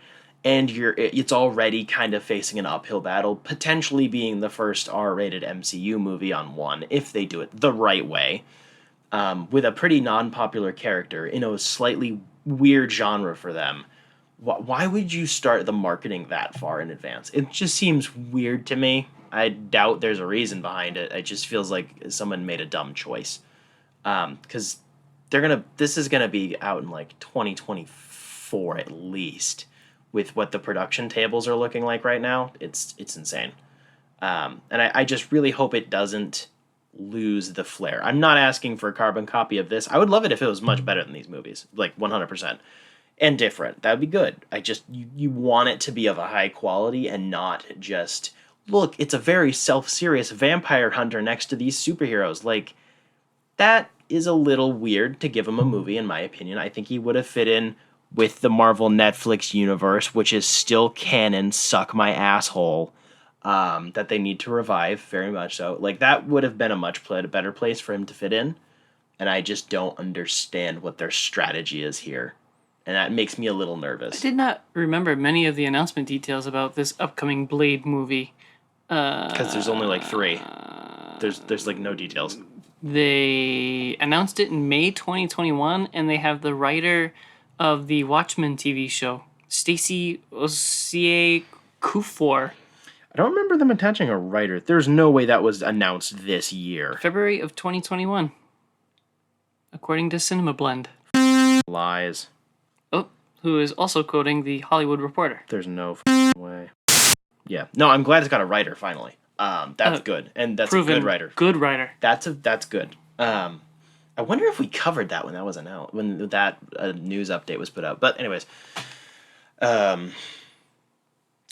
S2: And it's already kind of facing an uphill battle, potentially being the first R-rated MCU movie on one, if they do it the right way, with a pretty non-popular character in a slightly weird genre for them. Why would you start the marketing that far in advance? It just seems weird to me. I doubt there's a reason behind it. It just feels like someone made a dumb choice. Because this is gonna be out in like 2024 at least. With what the production tables are looking like right now, it's insane. And I just really hope it doesn't lose the flair. I'm not asking for a carbon copy of this. I would love it if it was much better than these movies, like 100%. And different. That would be good. You want it to be of a high quality and not just, look, it's a very self-serious vampire hunter next to these superheroes. Like, that is a little weird to give him a movie, in my opinion. I think he would have fit in with the Marvel Netflix universe, which is still canon, suck my asshole, that they need to revive, very much so. Like, that would have been a much better place for him to fit in, and I just don't understand what their strategy is here, and that makes me a little nervous.
S1: I did not remember many of the announcement details about this upcoming Blade movie.
S2: Because there's only like 3. There's like no details.
S1: They announced it in May 2021, and they have the writer of the Watchmen TV show, Stacey Kufor.
S2: I don't remember them attaching a writer. There's no way that was announced this year.
S1: February of 2021, according to Cinema Blend.
S2: Lies.
S1: Oh, who is also quoting the Hollywood Reporter.
S2: There's no way. Yeah. No, I'm glad it's got a writer finally. That's good, and that's
S1: Proven
S2: a good writer.
S1: Good writer.
S2: That's good. I wonder if we covered that when that was announced, when that news update was put out. But anyways, I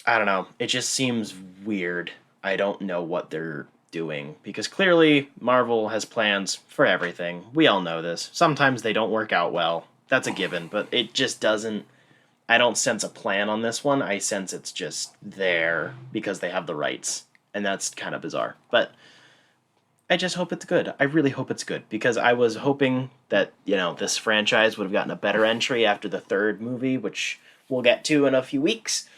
S2: don't know. It just seems weird. I don't know what they're doing because clearly Marvel has plans for everything. We all know this. Sometimes they don't work out well. That's a given, but it just doesn't. I don't sense a plan on this one. I sense it's just there because they have the rights, and that's kind of bizarre. But I just hope it's good. I really hope it's good because I was hoping that, this franchise would have gotten a better entry after the 3rd movie, which we'll get to in a few weeks.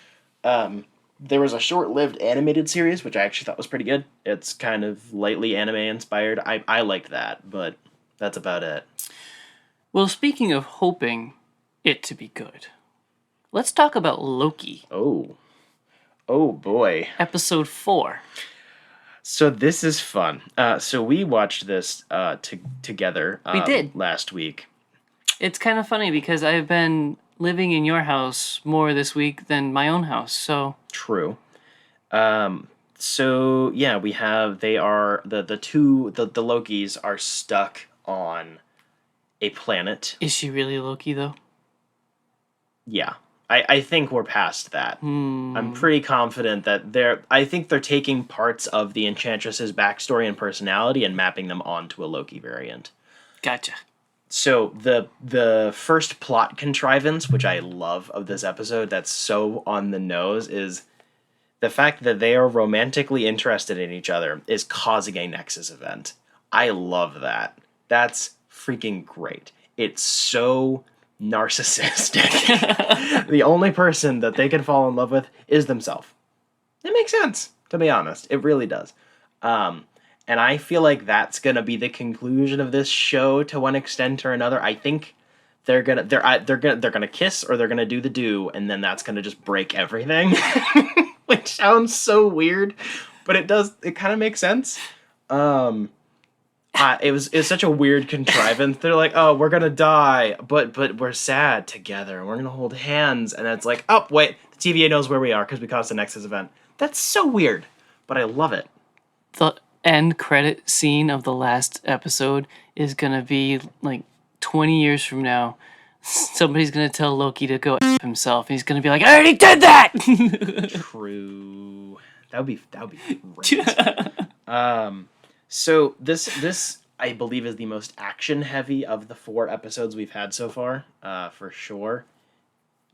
S2: There was a short-lived animated series, which I actually thought was pretty good. It's kind of lightly anime-inspired. I liked that, but that's about it.
S1: Well, speaking of hoping it to be good, let's talk about Loki.
S2: Oh boy.
S1: Episode 4.
S2: So this is fun. So we watched this together.
S1: We did.
S2: Last week.
S1: It's kind of funny because I've been living in your house more this week than my own house, so...
S2: True. So yeah, we have, they are, the Lokis are stuck on a planet.
S1: Is she really Loki, though?
S2: Yeah. I think we're past that. I'm pretty confident that I think they're taking parts of the Enchantress's backstory and personality and mapping them onto a Loki variant.
S1: Gotcha.
S2: So the first plot contrivance, which I love of this episode, that's so on the nose, is the fact that they are romantically interested in each other is causing a Nexus event. I love that. That's freaking great. It's so narcissistic. The only person that they can fall in love with is themselves. It makes sense, to be honest. It really does. And I feel like that's gonna be the conclusion of this show to one extent or another. I think they're gonna kiss or they're gonna do the do, and then that's gonna just break everything. Which sounds so weird, but it does. It kind of makes sense. It was such a weird contrivance. They're like, oh, we're gonna die, but we're sad together, and we're gonna hold hands, and it's like, oh wait, the TVA knows where we are because we caused the Nexus event. That's so weird, but I love it.
S1: The end credit scene of the last episode is gonna be like 20 years from now. Somebody's gonna tell Loki to go F himself. He's gonna be like, I already did that.
S2: True. That would be great. So this I believe is the most action heavy of the 4 episodes we've had so far, for sure.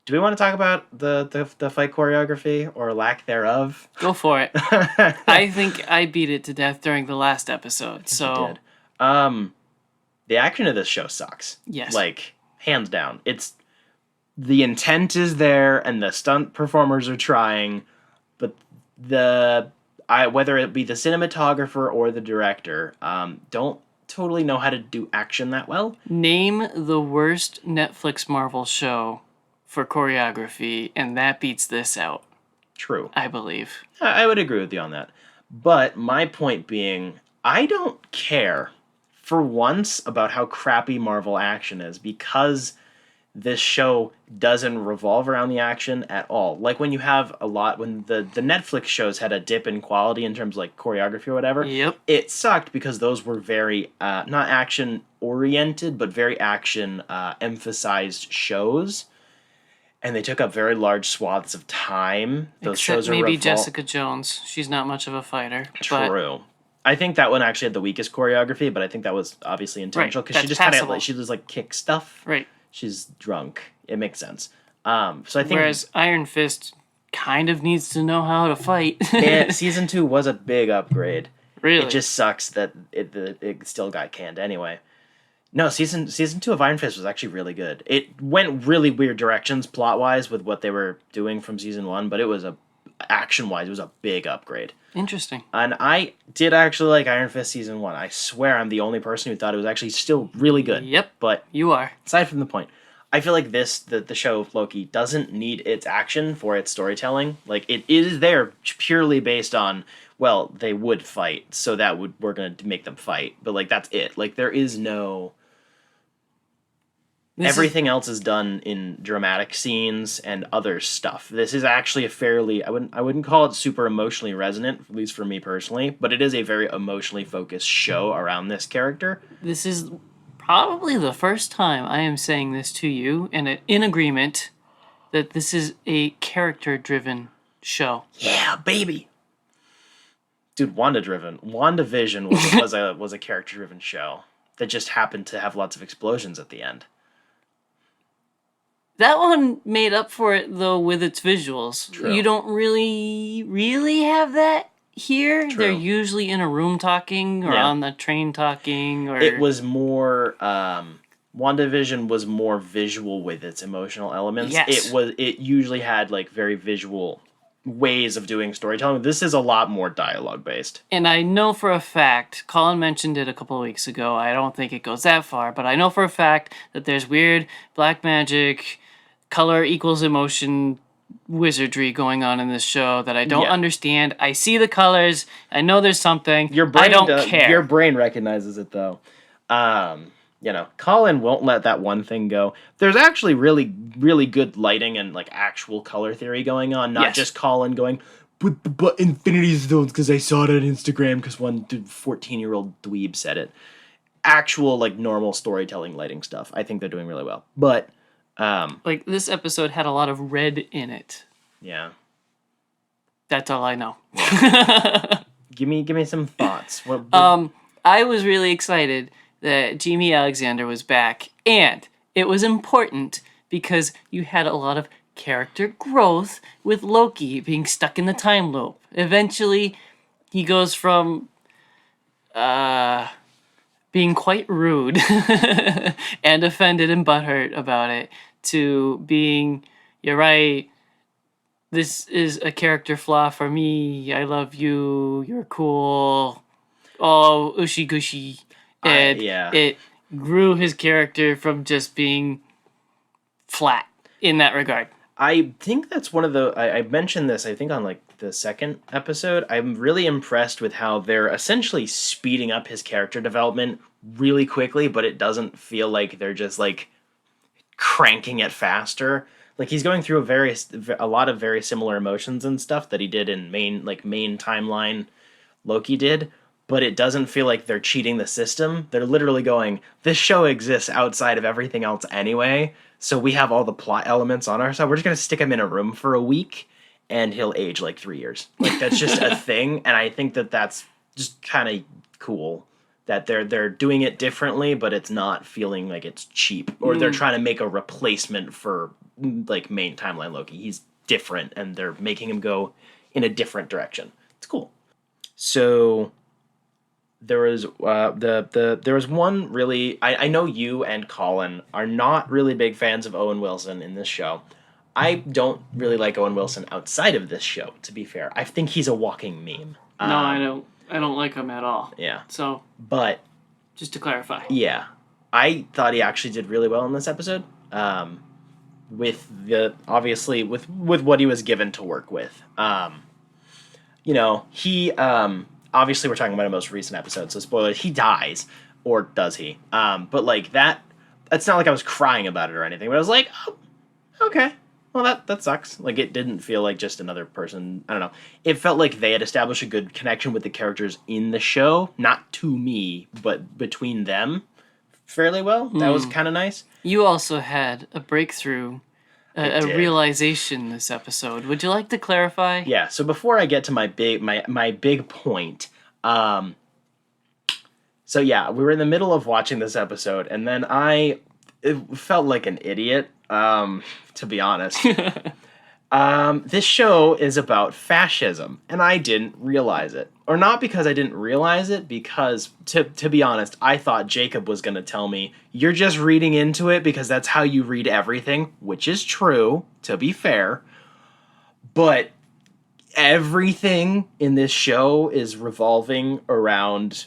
S2: Do we want to talk about the fight choreography or lack thereof?
S1: Go for it. I think I beat it to death during the last episode. So
S2: You did. The action of this show sucks.
S1: Yes.
S2: Like, hands down. The intent is there and the stunt performers are trying, but whether it be the cinematographer or the director, don't totally know how to do action that well.
S1: name the worst Netflix Marvel show for choreography, and that beats this out,
S2: True.
S1: I believe.
S2: I would agree with you on that. But my point being, I don't care for once about how crappy Marvel action is because this show doesn't revolve around the action at all. Like when you have when the Netflix shows had a dip in quality in terms of like choreography or whatever,
S1: Yep.
S2: it sucked because those were very, not action oriented, but very action emphasized shows. And they took up very large swaths of time. Those
S1: Except
S2: shows are
S1: maybe Jessica Jones. She's not much of a fighter. But
S2: True. I think that one actually had the weakest choreography, but I think that was obviously intentional because she
S1: that's
S2: just kind of
S1: passable.
S2: she just like kick stuff.
S1: right.
S2: She's drunk. It makes sense. So I think
S1: Whereas Iron Fist kind of needs to know how to fight.
S2: season 2 was a big upgrade.
S1: Really?
S2: It just sucks that it still got canned anyway. No, season 2 of Iron Fist was actually really good. It went really weird directions plot wise with what they were doing from season 1, but it was action wise, it was a big upgrade.
S1: Interesting.
S2: And I did actually like Iron Fist season 1. I swear I'm the only person who thought it was actually still really good.
S1: Yep.
S2: But
S1: You are.
S2: aside from the point, I feel like the show Loki doesn't need its action for its storytelling. Like it is there purely based on, well, they would fight, so we're gonna make them fight. But like that's it. Like there is no. Everything else is done in dramatic scenes and other stuff. This is actually a fairly I wouldn't call it super emotionally resonant, at least for me personally, but it is a very emotionally focused show around this character.
S1: This is probably the first time I am saying this to you, and in agreement that this is a character-driven show.
S2: Yeah, baby. Dude, WandaVision was a character-driven show that just happened to have lots of explosions at the end.
S1: That one made up for it, though, with its visuals.
S2: True.
S1: You don't really have that here.
S2: True.
S1: They're usually in a room talking or
S2: Yeah.
S1: on the train talking. Or
S2: It was more WandaVision was more visual with its emotional elements.
S1: Yes.
S2: It usually had like very visual ways of doing storytelling. This is a lot more dialogue based.
S1: And I know for a fact, Colin mentioned it a couple of weeks ago, I don't think it goes that far, but I know for a fact that there's weird black magic, color equals emotion wizardry going on in this show that I don't
S2: Yeah.
S1: understand. I see the colors, I know there's something,
S2: Your brain
S1: I don't care.
S2: Your brain recognizes it though. Colin won't let that one thing go. There's actually really, really good lighting and like actual color theory going on, not
S1: Yes.
S2: just Colin going, but Infinity Stones because I saw it on Instagram because one 14-year-old dweeb said it. Actual like normal storytelling lighting stuff. I think they're doing really well. But
S1: Like, this episode had a lot of red in it.
S2: yeah.
S1: That's all I know.
S2: Give me some thoughts.
S1: I was really excited that Jamie Alexander was back, and it was important because you had a lot of character growth with Loki being stuck in the time loop. Eventually, he goes from being quite rude and offended and butthurt about it to being, you're right, this is a character flaw for me, I love you, you're cool, oh, ushy gushy. And
S2: yeah.
S1: it grew his character from just being flat in that regard.
S2: I think that's one of the. I mentioned this, I think, on like the second episode. I'm really impressed with how they're essentially speeding up his character development really quickly, but it doesn't feel like they're just like cranking it faster. Like he's going through a lot of very similar emotions and stuff that he did in main timeline Loki did, but it doesn't feel like they're cheating the system. They're literally going, this show exists outside of everything else anyway, so we have all the plot elements on our side. We're just going to stick him in a room for a week, and he'll age like 3 years. Like, that's just a thing, and I think that that's just kind of cool. That they're doing it differently, but it's not feeling like it's cheap. Or they're trying to make a replacement for, like, main timeline Loki. He's different, and they're making him go in a different direction. It's cool. So there was there was one really. I know you and Colin are not really big fans of Owen Wilson in this show. I don't really like Owen Wilson outside of this show, to be fair. I think he's a walking meme.
S1: No, I don't. I don't like him at all.
S2: Yeah.
S1: So,
S2: but
S1: just to clarify.
S2: Yeah. I thought he actually did really well in this episode. With obviously with what he was given to work with. He obviously we're talking about a most recent episode, so spoilers, he dies, or does he? But like that's not like I was crying about it or anything, but I was like, oh, okay. Well, that sucks. Like, it didn't feel like just another person. I don't know. It felt like they had established a good connection with the characters in the show. Not to me, but between them fairly well. That was kind of nice.
S1: You also had a breakthrough, a realization this episode. Would you like to clarify?
S2: Yeah, so before I get to my big point, so yeah, we were in the middle of watching this episode, and then it felt like an idiot, to be honest. This show is about fascism, and I didn't realize it. Or not because I didn't realize it, because, to be honest, I thought Jacob was going to tell me, you're just reading into it because that's how you read everything, which is true, to be fair. But everything in this show is revolving around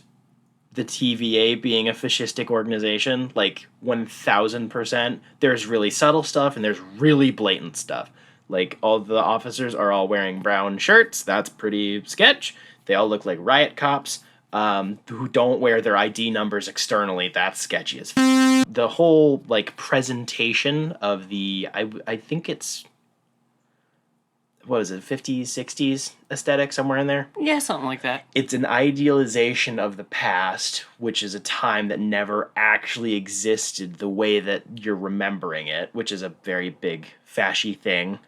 S2: the TVA being a fascistic organization, like 1000%. There's really subtle stuff and there's really blatant stuff. Like, all the officers are all wearing brown shirts. That's pretty sketch. They all look like riot cops who don't wear their ID numbers externally. That's sketchy as The whole, like, presentation of the, I think it's, what is it, 50s, 60s aesthetic, somewhere in there?
S1: Yeah, something like that.
S2: It's an idealization of the past, which is a time that never actually existed the way that you're remembering it, which is a very big fashy thing.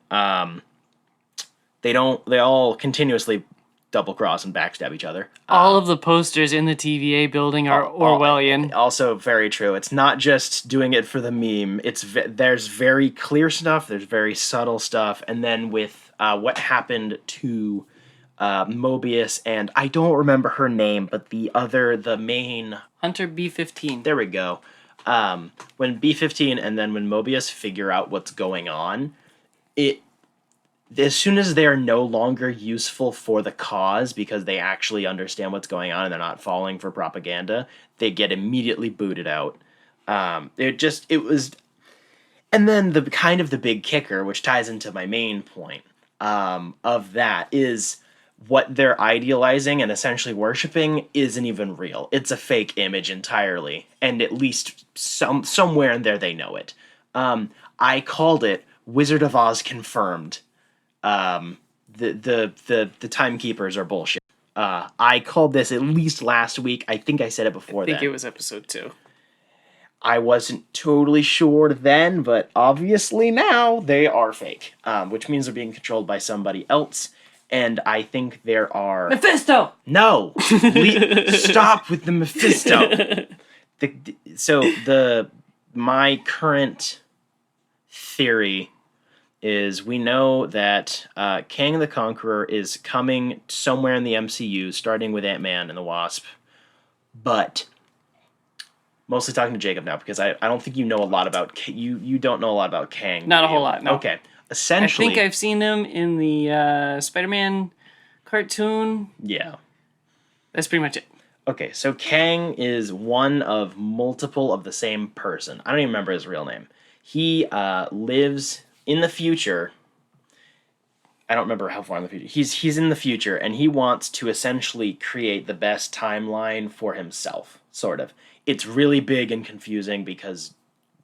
S2: They all continuously double-cross and backstab each other.
S1: All of the posters in the TVA building are Orwellian.
S2: Also very true. It's not just doing it for the meme. There's very clear stuff, there's very subtle stuff, and then with what happened to Mobius and I don't remember her name, but the main
S1: Hunter B-15.
S2: There we go. When B-15 and then when Mobius figure out what's going on, as soon as they're no longer useful for the cause because they actually understand what's going on and they're not falling for propaganda, they get immediately booted out. It was, and then the big kicker, which ties into my main point, of that is what they're idealizing and essentially worshiping isn't even real. It's a fake image entirely, and at least somewhere in there they know it. I called it Wizard of Oz confirmed. The timekeepers are bullshit. I called this at least last week. I think I said it before. I think
S1: it was episode 2.
S2: I wasn't totally sure then, but obviously now they are fake, which means they're being controlled by somebody else. And I think there are...
S1: Mephisto!
S2: No! Stop with the Mephisto! My current theory is we know that Kang the Conqueror is coming somewhere in the MCU, starting with Ant-Man and the Wasp. But... mostly talking to Jacob now, because I don't think you know a lot about... You don't know a lot about Kang.
S1: Not a whole lot, no.
S2: Okay. Essentially...
S1: I think I've seen him in the Spider-Man cartoon.
S2: Yeah.
S1: That's pretty much it.
S2: Okay, so Kang is one of multiple of the same person. I don't even remember his real name. He lives in the future, I don't remember how far in the future. He's in the future, and he wants to essentially create the best timeline for himself, sort of. It's really big and confusing because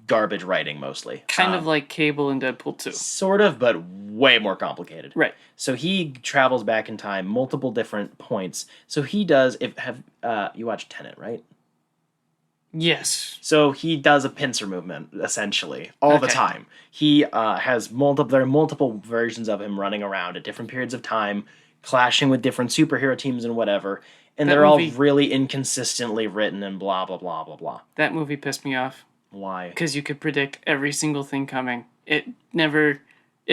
S2: garbage writing, mostly.
S1: Kind of like Cable in Deadpool 2.
S2: Sort of, but way more complicated.
S1: Right.
S2: So he travels back in time, multiple different points. So he does, you watched Tenet, right?
S1: Yes.
S2: So he does a pincer movement, essentially, all the
S1: Okay.
S2: time. He has there are multiple versions of him running around at different periods of time, clashing with different superhero teams and whatever. And
S1: That
S2: they're all
S1: movie-
S2: really inconsistently written and blah, blah, blah, blah, blah.
S1: That movie pissed me off.
S2: Why?
S1: Because you could predict every single thing coming. It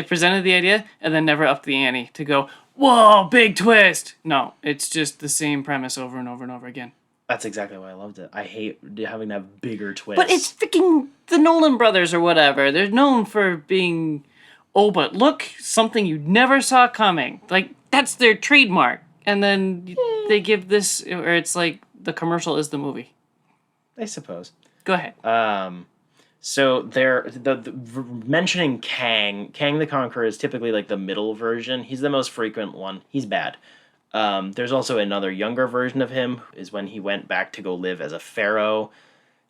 S1: presented the idea and then never upped the ante to go, whoa, big twist. No, it's just the same premise over and over and over again.
S2: That's exactly why I loved it. I hate having to have bigger twists.
S1: But it's freaking the Nolan brothers or whatever. They're known for being, oh, but look, something you never saw coming. Like, that's their trademark. And then they give this, or it's like the commercial is the movie.
S2: I suppose.
S1: Go ahead.
S2: So they're mentioning Kang the Conqueror is typically like the middle version. He's the most frequent one. He's bad. There's also another younger version of him, is when he went back to go live as a pharaoh.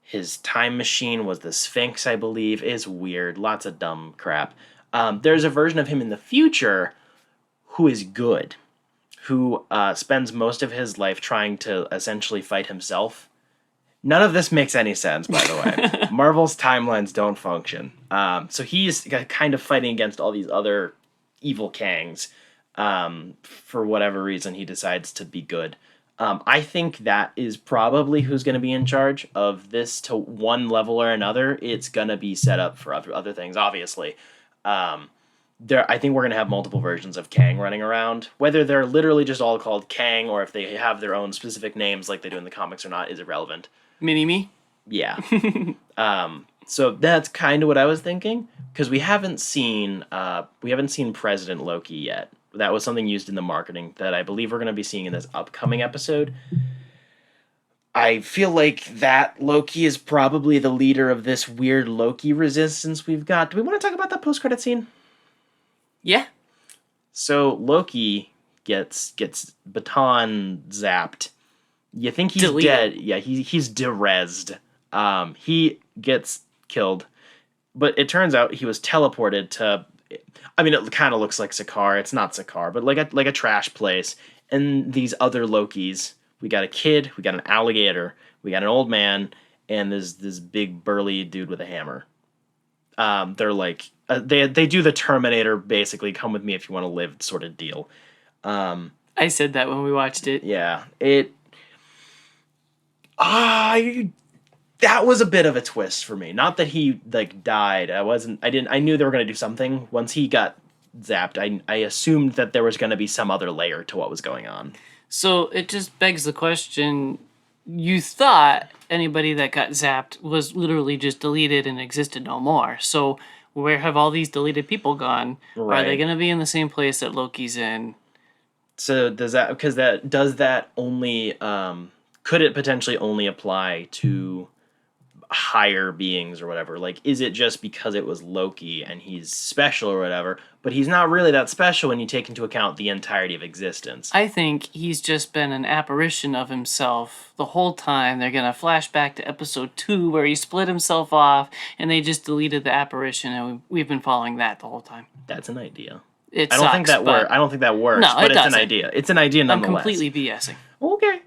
S2: His time machine was the Sphinx, I believe. Is weird. Lots of dumb crap. There's a version of him in the future who is good, who spends most of his life trying to essentially fight himself. None of this makes any sense, by the way. Marvel's timelines don't function. So he's kind of fighting against all these other evil Kangs. For whatever reason, he decides to be good. I think that is probably who's going to be in charge of this to one level or another. It's going to be set up for other things, obviously. I think we're going to have multiple versions of Kang running around. Whether they're literally just all called Kang or if they have their own specific names like they do in the comics or not is irrelevant.
S1: Mini-Me?
S2: Yeah. So that's kind of what I was thinking, because we haven't seen President Loki yet. That was something used in the marketing that I believe we're going to be seeing in this upcoming episode. I feel like that Loki is probably the leader of this weird Loki resistance we've got. Do we want to talk about that post-credit scene?
S1: Yeah.
S2: So Loki gets baton zapped. You think he's
S1: Deleted.
S2: dead. Yeah, he's derezed. He gets killed. But it turns out he was teleported to... I mean, it kind of looks like Sakaar. It's not Sakaar, but like a trash place. And these other Lokis... We got a kid, we got an alligator, we got an old man, and there's this big burly dude with a hammer. They're like... they do the Terminator, basically, come with me if you want to live sort of deal.
S1: I said that when we watched it.
S2: Yeah, that was a bit of a twist for me. Not that he died. I knew they were going to do something. Once he got zapped, I assumed that there was going to be some other layer to what was going on.
S1: So it just begs the question, you thought anybody that got zapped was literally just deleted and existed no more. So where have all these deleted people gone?
S2: Right.
S1: Are they going to be in the same place that Loki's in?
S2: So does that only could it potentially only apply to higher beings or whatever? Like, is it just because it was Loki and he's special or whatever, but he's not really that special when you take into account the entirety of existence?
S1: I think he's just been an apparition of himself the whole time. They're going to flash back to episode 2 where he split himself off and they just deleted the apparition, and we've been following that the whole time.
S2: That's an idea.
S1: I
S2: I don't think that works,
S1: No,
S2: but
S1: it
S2: it's an
S1: doesn't.
S2: idea. It's an idea
S1: I'm
S2: nonetheless.
S1: completely BSing.
S2: Okay.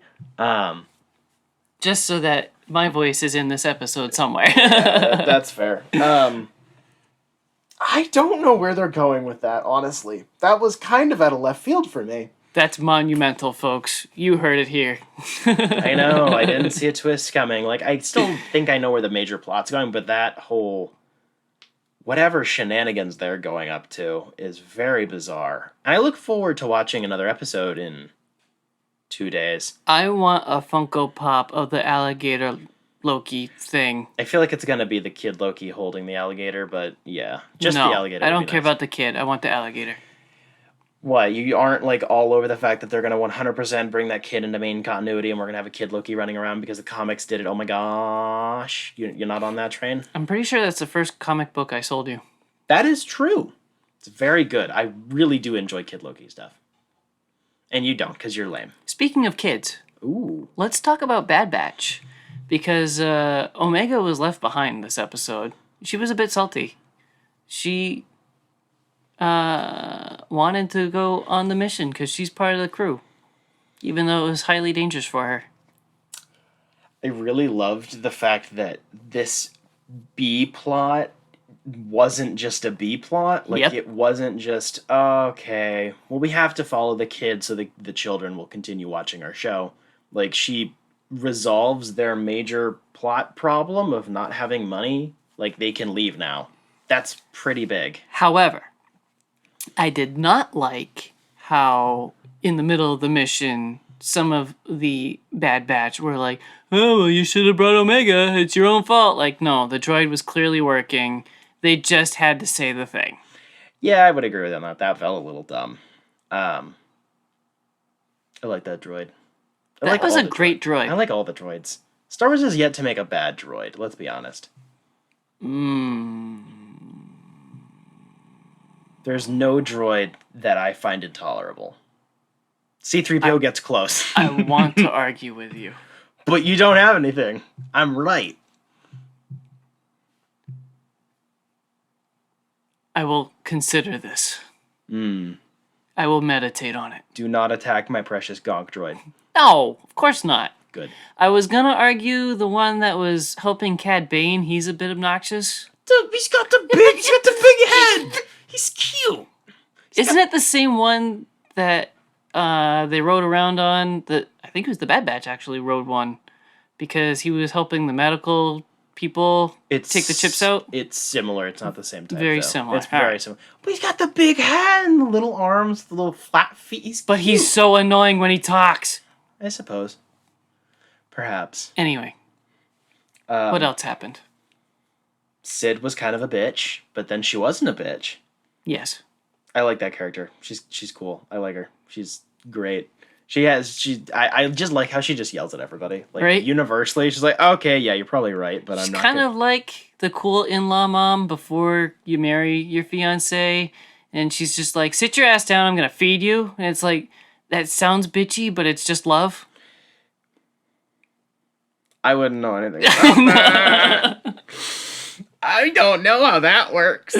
S1: Just so that my voice is in this episode somewhere.
S2: That's fair. I don't know where they're going with that, honestly. That was kind of out of left field for me.
S1: That's monumental, folks. You heard it here.
S2: I know, I didn't see a twist coming. Like, I still think I know where the major plot's going, but that whole... whatever shenanigans they're going up to is very bizarre. And I look forward to watching another episode in 2 days.
S1: I want a Funko Pop of the alligator Loki thing.
S2: I feel like it's going to be the kid Loki holding the alligator, but yeah. Just
S1: No,
S2: the alligator.
S1: I
S2: would
S1: don't
S2: be
S1: care
S2: nice.
S1: about the kid. I want the alligator.
S2: What, you aren't all over the fact that they're going to 100% bring that kid into main continuity and we're going to have a kid Loki running around because the comics did it? Oh my gosh. You're not on that train?
S1: I'm pretty sure that's the first comic book I sold you.
S2: That is true. It's very good. I really do enjoy Kid Loki stuff. And you don't, because you're lame.
S1: Speaking of kids,
S2: Ooh.
S1: let's talk about Bad Batch. Because Omega was left behind this episode. She was a bit salty. She wanted to go on the mission because she's part of the crew. Even though it was highly dangerous for her.
S2: I really loved the fact that this B plot wasn't just a B plot. Like,
S1: Yep.
S2: it wasn't just, oh, okay, well, we have to follow the kids so the children will continue watching our show. Like, she resolves their major plot problem of not having money. Like, they can leave now. That's pretty big.
S1: However, I did not like how, in the middle of the mission, some of the Bad Batch were like, oh, well, you should have brought Omega. It's your own fault. Like, no, the droid was clearly working. They just had to say the thing.
S2: Yeah, I would agree with that. That felt a little dumb. I like that droid.
S1: That was a great droid.
S2: I like all the droids. Star Wars has yet to make a bad droid, let's be honest. There's no droid that I find intolerable. C-3PO gets close.
S1: I want to argue with you.
S2: But you don't have anything. I'm right.
S1: I will consider this. I will meditate on it.
S2: Do not attack my precious gonk droid.
S1: No, of course not.
S2: Good.
S1: I was gonna argue the one that was helping Cad Bane. He's a bit obnoxious.
S2: He's got the big head. He's cute.
S1: Isn't it the same one that they rode around on? I think it was the Bad Batch actually rode one because he was helping the medical people take the chips out.
S2: It's similar. It's not the same type.
S1: Very
S2: though.
S1: similar.
S2: It's very similar. But he's got the big head and the little arms, the little flat feet.
S1: He's so annoying when he talks.
S2: I suppose. Perhaps.
S1: Anyway, what else happened?
S2: Sid was kind of a bitch, but then she wasn't a bitch.
S1: Yes.
S2: I like that character. She's cool. I like her. She's great. I just like how she just yells at everybody. Like,
S1: right?
S2: Universally, she's like, okay, yeah, you're probably right, but
S1: She's
S2: I'm not
S1: kind of like the cool in-law mom before you marry your fiance, and she's just like, sit your ass down, I'm gonna feed you. And it's like, that sounds bitchy, but it's just love.
S2: I wouldn't know anything about that. I don't know how that works.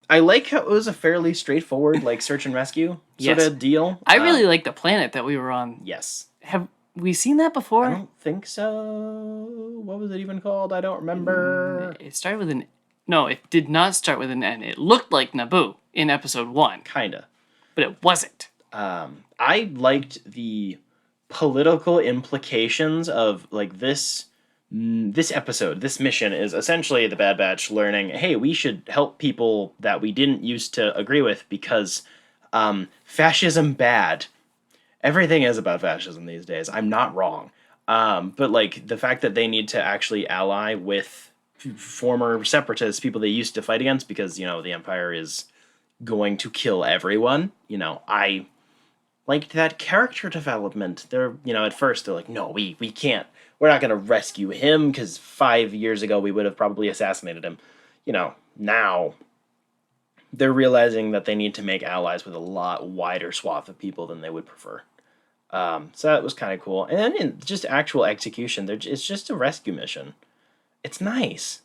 S2: I like how it was a fairly straightforward, like, search and rescue sort of deal.
S1: I really like the planet that we were on.
S2: Yes.
S1: Have we seen that before?
S2: I don't think so. What was it even called? I don't remember.
S1: It started with an... No, it did not start with an N. It looked like Naboo in episode 1.
S2: Kinda.
S1: But it wasn't.
S2: I liked the political implications of, like, this episode, this mission is essentially the Bad Batch learning, hey, we should help people that we didn't used to agree with because fascism bad. Everything is about fascism these days. I'm not wrong. But, like, the fact that they need to actually ally with former separatists, people they used to fight against because, you know, the Empire is going to kill everyone. You know, I liked that character development. They're, you know, at first they're like, no, we can't. We're not going to rescue him because 5 years ago we would have probably assassinated him. You know, now they're realizing that they need to make allies with a lot wider swath of people than they would prefer. So that was kind of cool. And then in just actual execution, it's just a rescue mission. It's nice.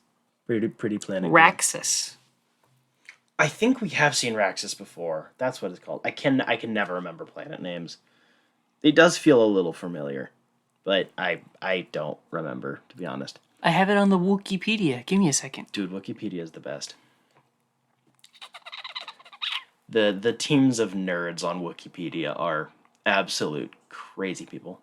S2: Pretty planet.
S1: Raxus.
S2: I think we have seen Raxus before. That's what it's called. I can never remember planet names. It does feel a little familiar. But I don't remember, to be honest.
S1: I have it on the Wikipedia. Give me a second.
S2: Dude, Wikipedia is the best. The teams of nerds on Wikipedia are absolute crazy people.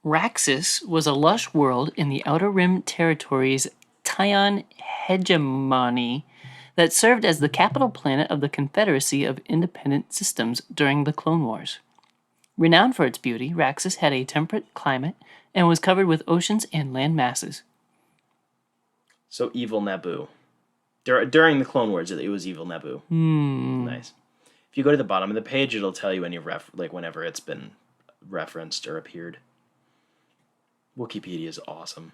S1: Raxus was a lush world in the Outer Rim Territory's Tyon hegemony that served as the capital planet of the Confederacy of Independent Systems during the Clone Wars. Renowned for its beauty, Raxus had a temperate climate and was covered with oceans and land masses.
S2: So evil Naboo. During the Clone Wars, it was evil Naboo. Nice. If you go to the bottom of the page, it'll tell you any whenever it's been referenced or appeared. Wikipedia is awesome.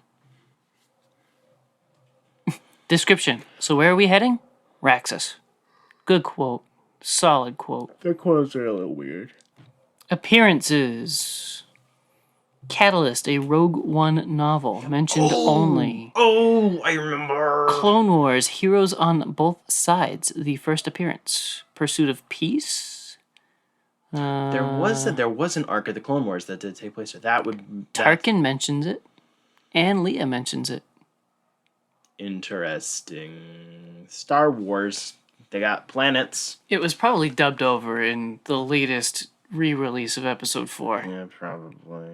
S1: Description. So where are we heading? Raxus. Good quote. Solid quote.
S2: Their quotes are a little weird.
S1: Appearances. Catalyst, a Rogue One novel, mentioned only.
S2: Oh, I remember.
S1: Clone Wars, Heroes on Both Sides, the first appearance. Pursuit of Peace.
S2: There was an arc of the Clone Wars that did take place. So
S1: Tarkin mentions it, and Leia mentions it.
S2: Interesting. Star Wars. They got planets.
S1: It was probably dubbed over in the latest re-release of Episode 4.
S2: Yeah, probably.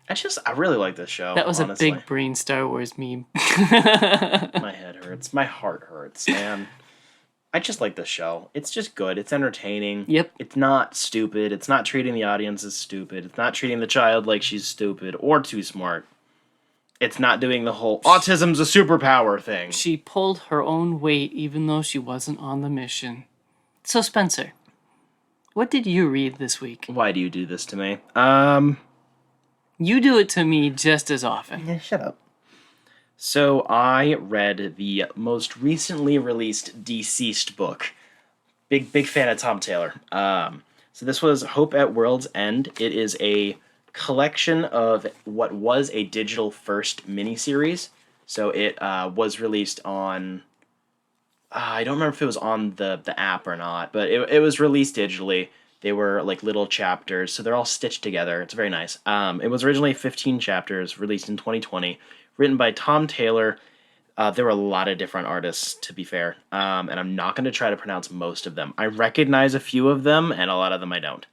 S2: I really like this show.
S1: That was
S2: honestly.
S1: a big brain Star Wars meme.
S2: My head hurts. My heart hurts, man. I just like this show. It's just good. It's entertaining.
S1: Yep.
S2: It's not stupid. It's not treating the audience as stupid. It's not treating the child like she's stupid or too smart. It's not doing the whole autism's a superpower thing.
S1: She pulled her own weight even though she wasn't on the mission. So, Spencer, what did you read this week?
S2: Why do you do this to me?
S1: You do it to me just as often.
S2: Yeah, shut up. So I read the most recently released Deceased book. Big fan of Tom Taylor. So this was Hope at World's End. It is a collection of what was a digital first miniseries. So it was released on... I don't remember if it was on the app or not, but it was released digitally. They were like little chapters, so they're all stitched together. It's very nice. It was originally 15 chapters, released in 2020, written by Tom Taylor. There were a lot of different artists, to be fair, and I'm not going to try to pronounce most of them. I recognize a few of them, and a lot of them I don't.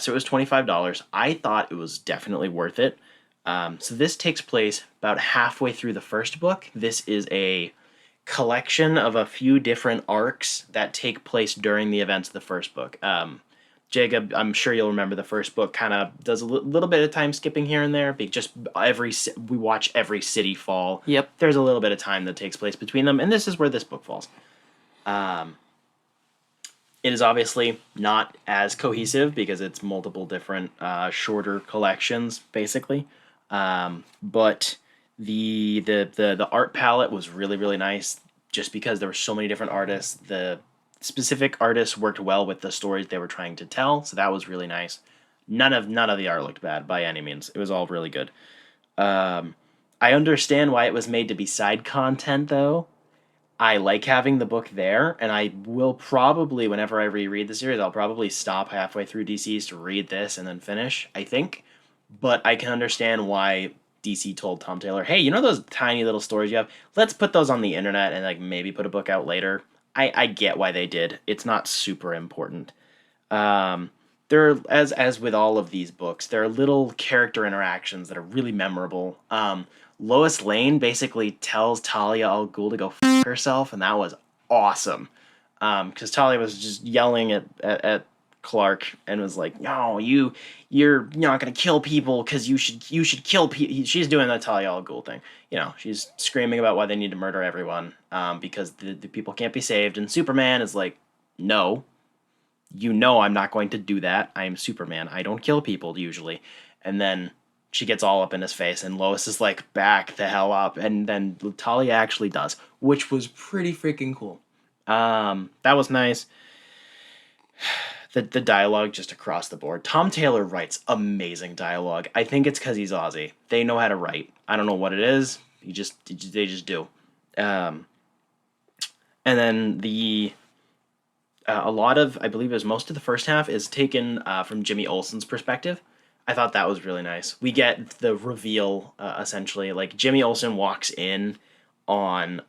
S2: So it was $25. I thought it was definitely worth it. So this takes place about halfway through the first book. This is a collection of a few different arcs that take place during the events of the first book. Jacob, I'm sure you'll remember the first book kind of does a little bit of time skipping here and there. We watch every city fall.
S1: Yep.
S2: There's a little bit of time that takes place between them, and this is where this book falls. It is obviously not as cohesive because it's multiple different shorter collections, basically. But the art palette was really, really nice just because there were so many different artists. The specific artists worked well with the stories they were trying to tell, so that was really nice. None of the art looked bad by any means. It was all really good. I understand why it was made to be side content, though. I like having the book there, and I will probably, whenever I reread the series, I'll probably stop halfway through DC's to read this and then finish, I think. But I can understand why DC told Tom Taylor, hey, you know those tiny little stories you have? Let's put those on the internet and like maybe put a book out later. I get why they did. It's not super important. There, as with all of these books, there are little character interactions that are really memorable. Lois Lane basically tells Talia al Ghul to go f*** herself, and that was awesome. Because Talia was just yelling at Clark and was like, "No, you're not gonna kill people because you should kill people." She's doing the Talia al Ghul thing. You know, she's screaming about why they need to murder everyone because the people can't be saved. And Superman is like, "No, you know I'm not going to do that. I'm Superman. I don't kill people usually." And then she gets all up in his face, and Lois is like, "Back the hell up." And then Talia actually does, which was pretty freaking cool. That was nice. The dialogue just across the board. Tom Taylor writes amazing dialogue. I think it's because he's Aussie. They know how to write. I don't know what it is. They just do. And then a lot of, I believe it was most of the first half, is taken from Jimmy Olsen's perspective. I thought that was really nice. We get the reveal, essentially. Like, Jimmy Olsen walks in on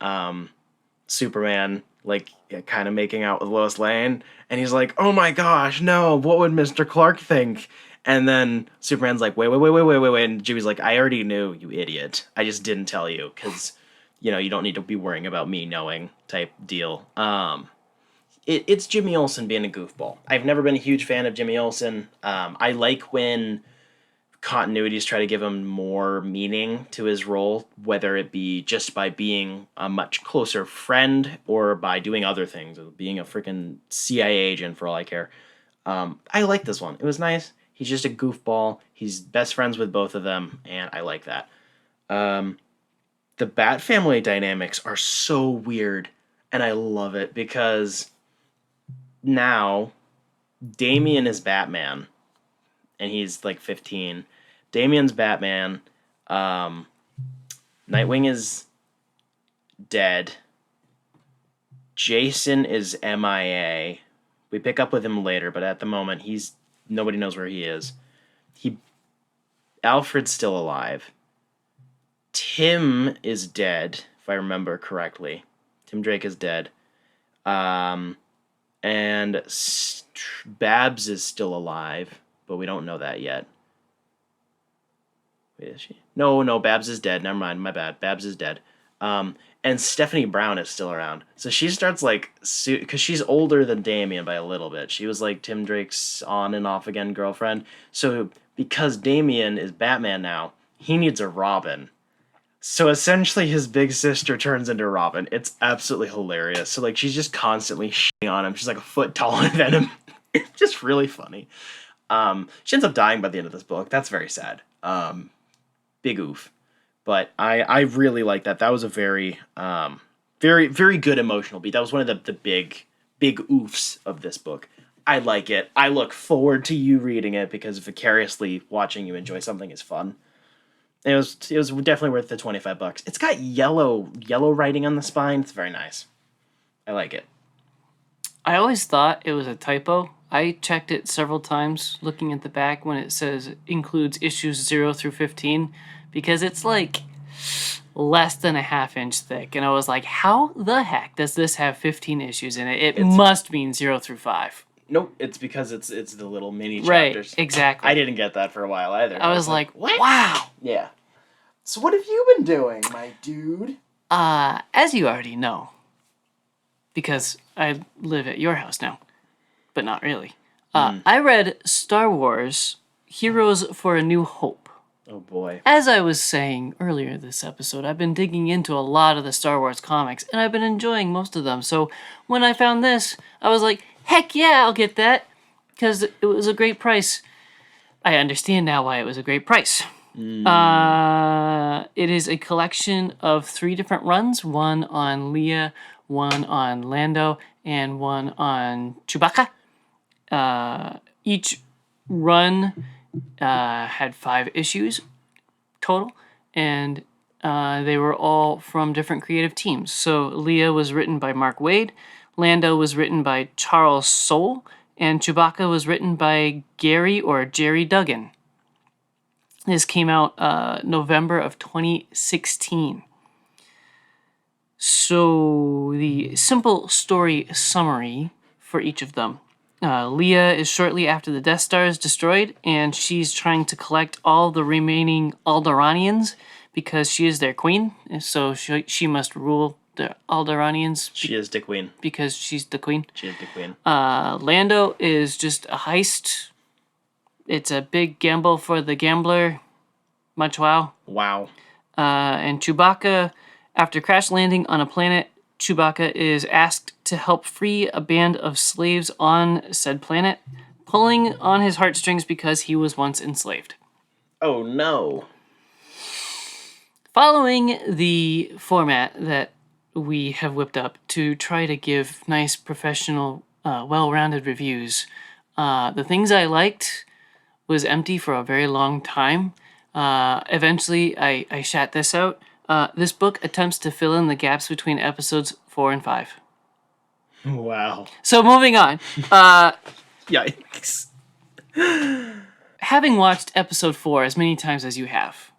S2: Superman, like, kind of making out with Lois Lane, and he's like, "Oh my gosh, no, what would Mr. Clark think?" And then Superman's like, wait, and Jimmy's like, "I already knew, you idiot. I just didn't tell you, because, you know, you don't need to be worrying about me knowing," type deal. It's Jimmy Olsen being a goofball. I've never been a huge fan of Jimmy Olsen. I like when continuities try to give him more meaning to his role, whether it be just by being a much closer friend or by doing other things, being a freaking CIA agent for all I care. I like this one. It was nice. He's just a goofball. He's best friends with both of them, and I like that. The Bat family dynamics are so weird, and I love it because now Damian is Batman, and he's like 15. Damian's Batman. Nightwing is dead. Jason is MIA. We pick up with him later, but at the moment nobody knows where he is. Alfred's still alive. Tim is dead, if I remember correctly. Tim Drake is dead. And Babs is still alive, but we don't know that yet. Wait, is she? No, Babs is dead. Never mind, my bad. Babs is dead. And Stephanie Brown is still around. So she starts because she's older than Damian by a little bit. She was like Tim Drake's on and off again girlfriend. So because Damian is Batman now, he needs a Robin. So essentially his big sister turns into Robin. It's absolutely hilarious. So she's just constantly shitting on him. She's like a foot taller than him. It's just really funny. She ends up dying by the end of this book. That's very sad. Big oof. But I really like that. That was a very, very, very good emotional beat. That was one of the big oofs of this book. I like it. I look forward to you reading it because vicariously watching you enjoy something is fun. It was definitely worth the $25. It's got yellow writing on the spine. It's very nice. I like it.
S1: I always thought it was a typo. I checked it several times looking at the back when it says includes issues 0 through 15 because it's less than a half-inch thick. And I was like, how the heck does this have 15 issues in it? It must mean 0 through 5.
S2: Nope, it's because it's the little mini chapters.
S1: Right, exactly.
S2: I didn't get that for a while either.
S1: I was like,
S2: what?
S1: Wow.
S2: Yeah. So what have you been doing, my dude?
S1: As you already know, because I live at your house now, but not really. I read Star Wars Heroes for a New Hope.
S2: Oh boy.
S1: As I was saying earlier this episode, I've been digging into a lot of the Star Wars comics, and I've been enjoying most of them. So when I found this, I was like, heck yeah, I'll get that, because it was a great price. I understand now why it was a great price. It is a collection of 3 different runs, one on Leia, one on Lando, and one on Chewbacca. Each run had 5 issues total, and they were all from different creative teams. So Leia was written by Mark Waid, Lando was written by Charles Soule, and Chewbacca was written by Jerry Duggan. This came out November of 2016. So the simple story summary for each of them. Leia is shortly after the Death Star is destroyed, and she's trying to collect all the remaining Alderaanians because she is their queen. So she must rule the Alderaanians.
S2: She is the queen.
S1: Because she's the queen.
S2: She is the queen.
S1: Lando is just a heist. It's a big gamble for the gambler. Much wow.
S2: Wow.
S1: And Chewbacca, after crash landing on a planet, Chewbacca is asked to help free a band of slaves on said planet, pulling on his heartstrings because he was once enslaved.
S2: Oh no.
S1: Following the format that we have whipped up to try to give nice, professional, well-rounded reviews, the things I liked was empty for a very long time. Eventually, I shat this out. This book attempts to fill in the gaps between episodes 4 and 5.
S2: Wow.
S1: So moving on.
S2: Yikes.
S1: Having watched episode 4 as many times as you have,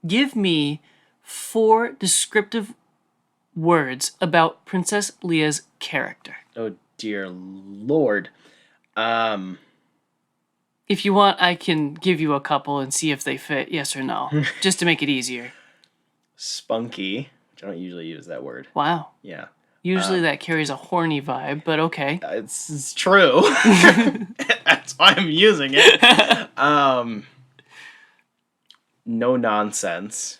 S1: give me 4 descriptive words about Princess Leia's character.
S2: Oh dear Lord.
S1: If you want, I can give you a couple and see if they fit, yes or no, just to make it easier.
S2: Spunky, which I don't usually use that word.
S1: Wow.
S2: Yeah.
S1: Usually that carries a horny vibe, but okay.
S2: It's true. That's why I'm using it. No nonsense.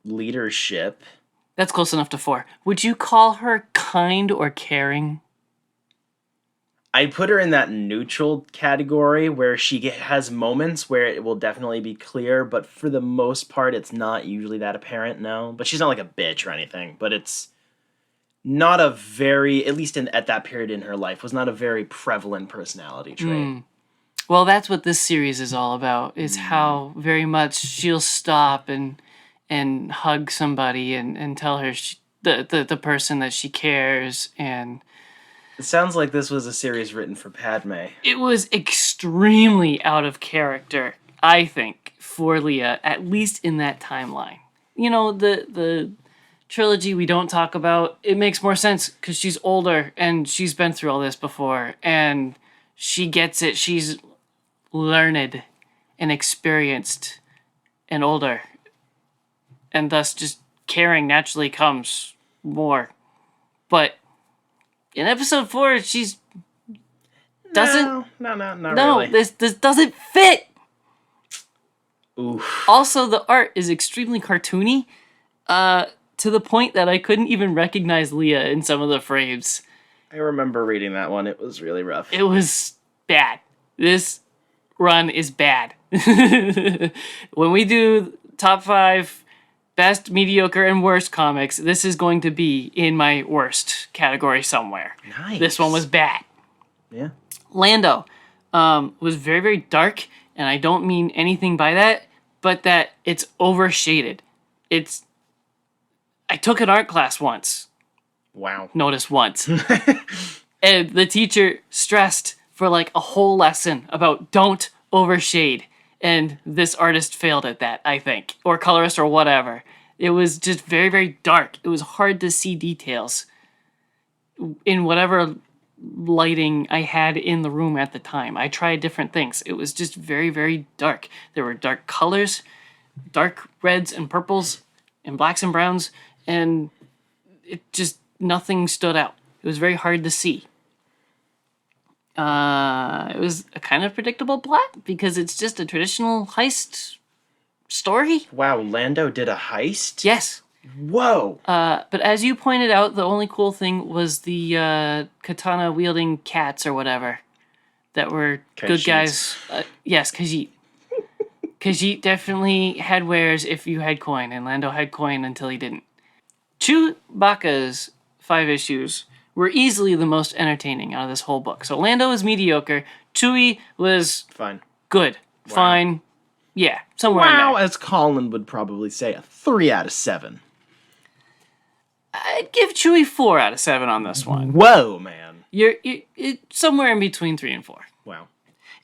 S2: Leadership.
S1: That's close enough to 4. Would you call her kind or caring?
S2: I put her in that neutral category where she has moments where it will definitely be clear, but for the most part, it's not usually that apparent, no. But she's not like a bitch or anything, but it's not a very, at least at that period in her life, was not a very prevalent personality trait.
S1: Well, that's what this series is all about, is how very much she'll stop and hug somebody and tell her the person that she cares, and
S2: It sounds like this was a series written for Padme.
S1: it was extremely out of character, I think, for Leia, at least in that timeline. You know, the trilogy we don't talk about, it makes more sense because she's older and she's been through all this before, and she gets it. She's learned and experienced and older, and thus just caring naturally comes more. But in episode 4, she's doesn't.
S2: No, not
S1: No,
S2: really.
S1: this doesn't fit.
S2: Oof.
S1: Also, the art is extremely cartoony, to the point that I couldn't even recognize Leia in some of the frames.
S2: I remember reading that one. It was really rough.
S1: It was bad. This run is bad. When we do top 5 best, mediocre, and worst comics, this is going to be in my worst category somewhere.
S2: Nice.
S1: This one was bad.
S2: Yeah.
S1: Lando was very, very dark, and I don't mean anything by that, but that it's overshaded. I took an art class once.
S2: Wow.
S1: Notice once. And the teacher stressed for like a whole lesson about don't overshade. And this artist failed at that, I think. Or colorist or whatever. It was just very, very dark. It was hard to see details in whatever lighting I had in the room at the time. I tried different things. It was just very, very dark. There were dark colors, dark reds and purples and blacks and browns, and it just, nothing stood out. It was very hard to see. It was a kind of predictable plot because it's just a traditional heist story.
S2: Wow, Lando did a heist?
S1: Yes.
S2: Whoa.
S1: But as you pointed out, the only cool thing was the katana wielding cats or whatever that were good
S2: Khajiits.
S1: guys. Yes, Khajiit. Khajiit definitely had wares if you had coin, and Lando had coin until he didn't. Chewbacca's 5 issues were easily the most entertaining out of this whole book. So Lando was mediocre. Chewie was
S2: Fine.
S1: good.
S2: Wow.
S1: Fine. Yeah, somewhere in
S2: Wow,
S1: there.
S2: as Colin would probably say, a 3 out of 7.
S1: I'd give Chewie 4 out of 7 on this one.
S2: Whoa, man.
S1: You're somewhere in between 3 and 4.
S2: Wow.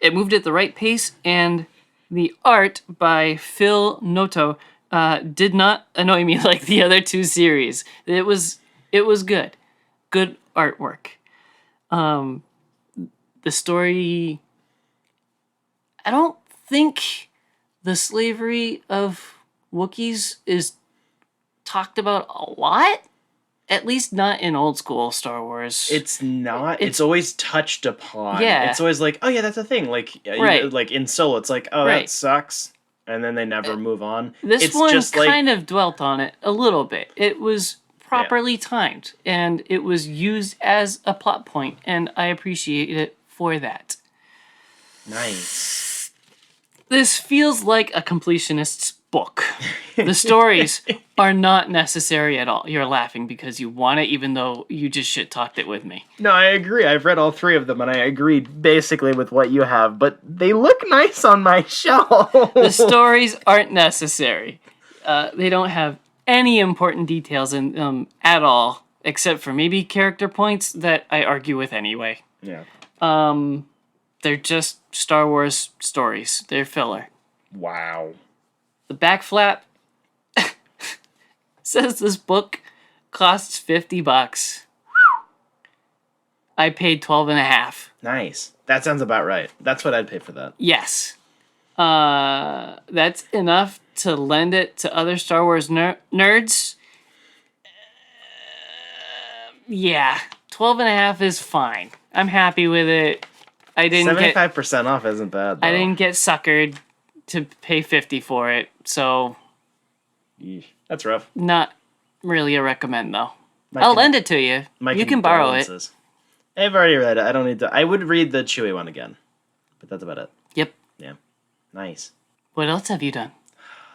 S1: It moved at the right pace, and the art by Phil Noto did not annoy me like the other 2 series. It was good. Good artwork. The story, I don't think the slavery of Wookiees is talked about a lot. At least not in old school Star Wars.
S2: It's not. It's always touched upon.
S1: Yeah.
S2: It's always like, oh yeah, that's a thing. Like,
S1: Right.
S2: like in Solo, it's like, oh,
S1: Right.
S2: that sucks. And then they never move on.
S1: This
S2: it's
S1: one
S2: just like,
S1: kind of dwelt on it a little bit. It was properly timed, and it was used as a plot point, and I appreciate it for that.
S2: nice.
S1: This feels like a completionist's book. The stories are not necessary at all. You're laughing because you want it, even though you just shit-talked it with me.
S2: No, I agree. I've read all 3 of them, and I agreed basically with what you have, but they look nice on my shelf.
S1: The stories aren't necessary. They don't have any important details in them at all, except for maybe character points that I argue with anyway.
S2: Yeah.
S1: They're just Star Wars stories. They're filler.
S2: Wow.
S1: The back flap says this book costs $50. I paid 12 and a half.
S2: Nice. That sounds about right. That's what I'd pay for that.
S1: Yes. That's enough to lend it to other Star Wars nerds. Yeah, 12 and a half is fine. I'm happy with it. I didn't get
S2: 75% off isn't bad, though.
S1: I didn't get suckered to pay 50 for it, so
S2: Yeesh. That's rough.
S1: not really a recommend though.
S2: My
S1: I'll
S2: con-
S1: lend it to you.
S2: My
S1: You can borrow it.
S2: condolences. I've already read it. I don't need to. I would read the Chewie one again, but that's about it.
S1: Yep.
S2: Yeah. Nice.
S1: What else have you done?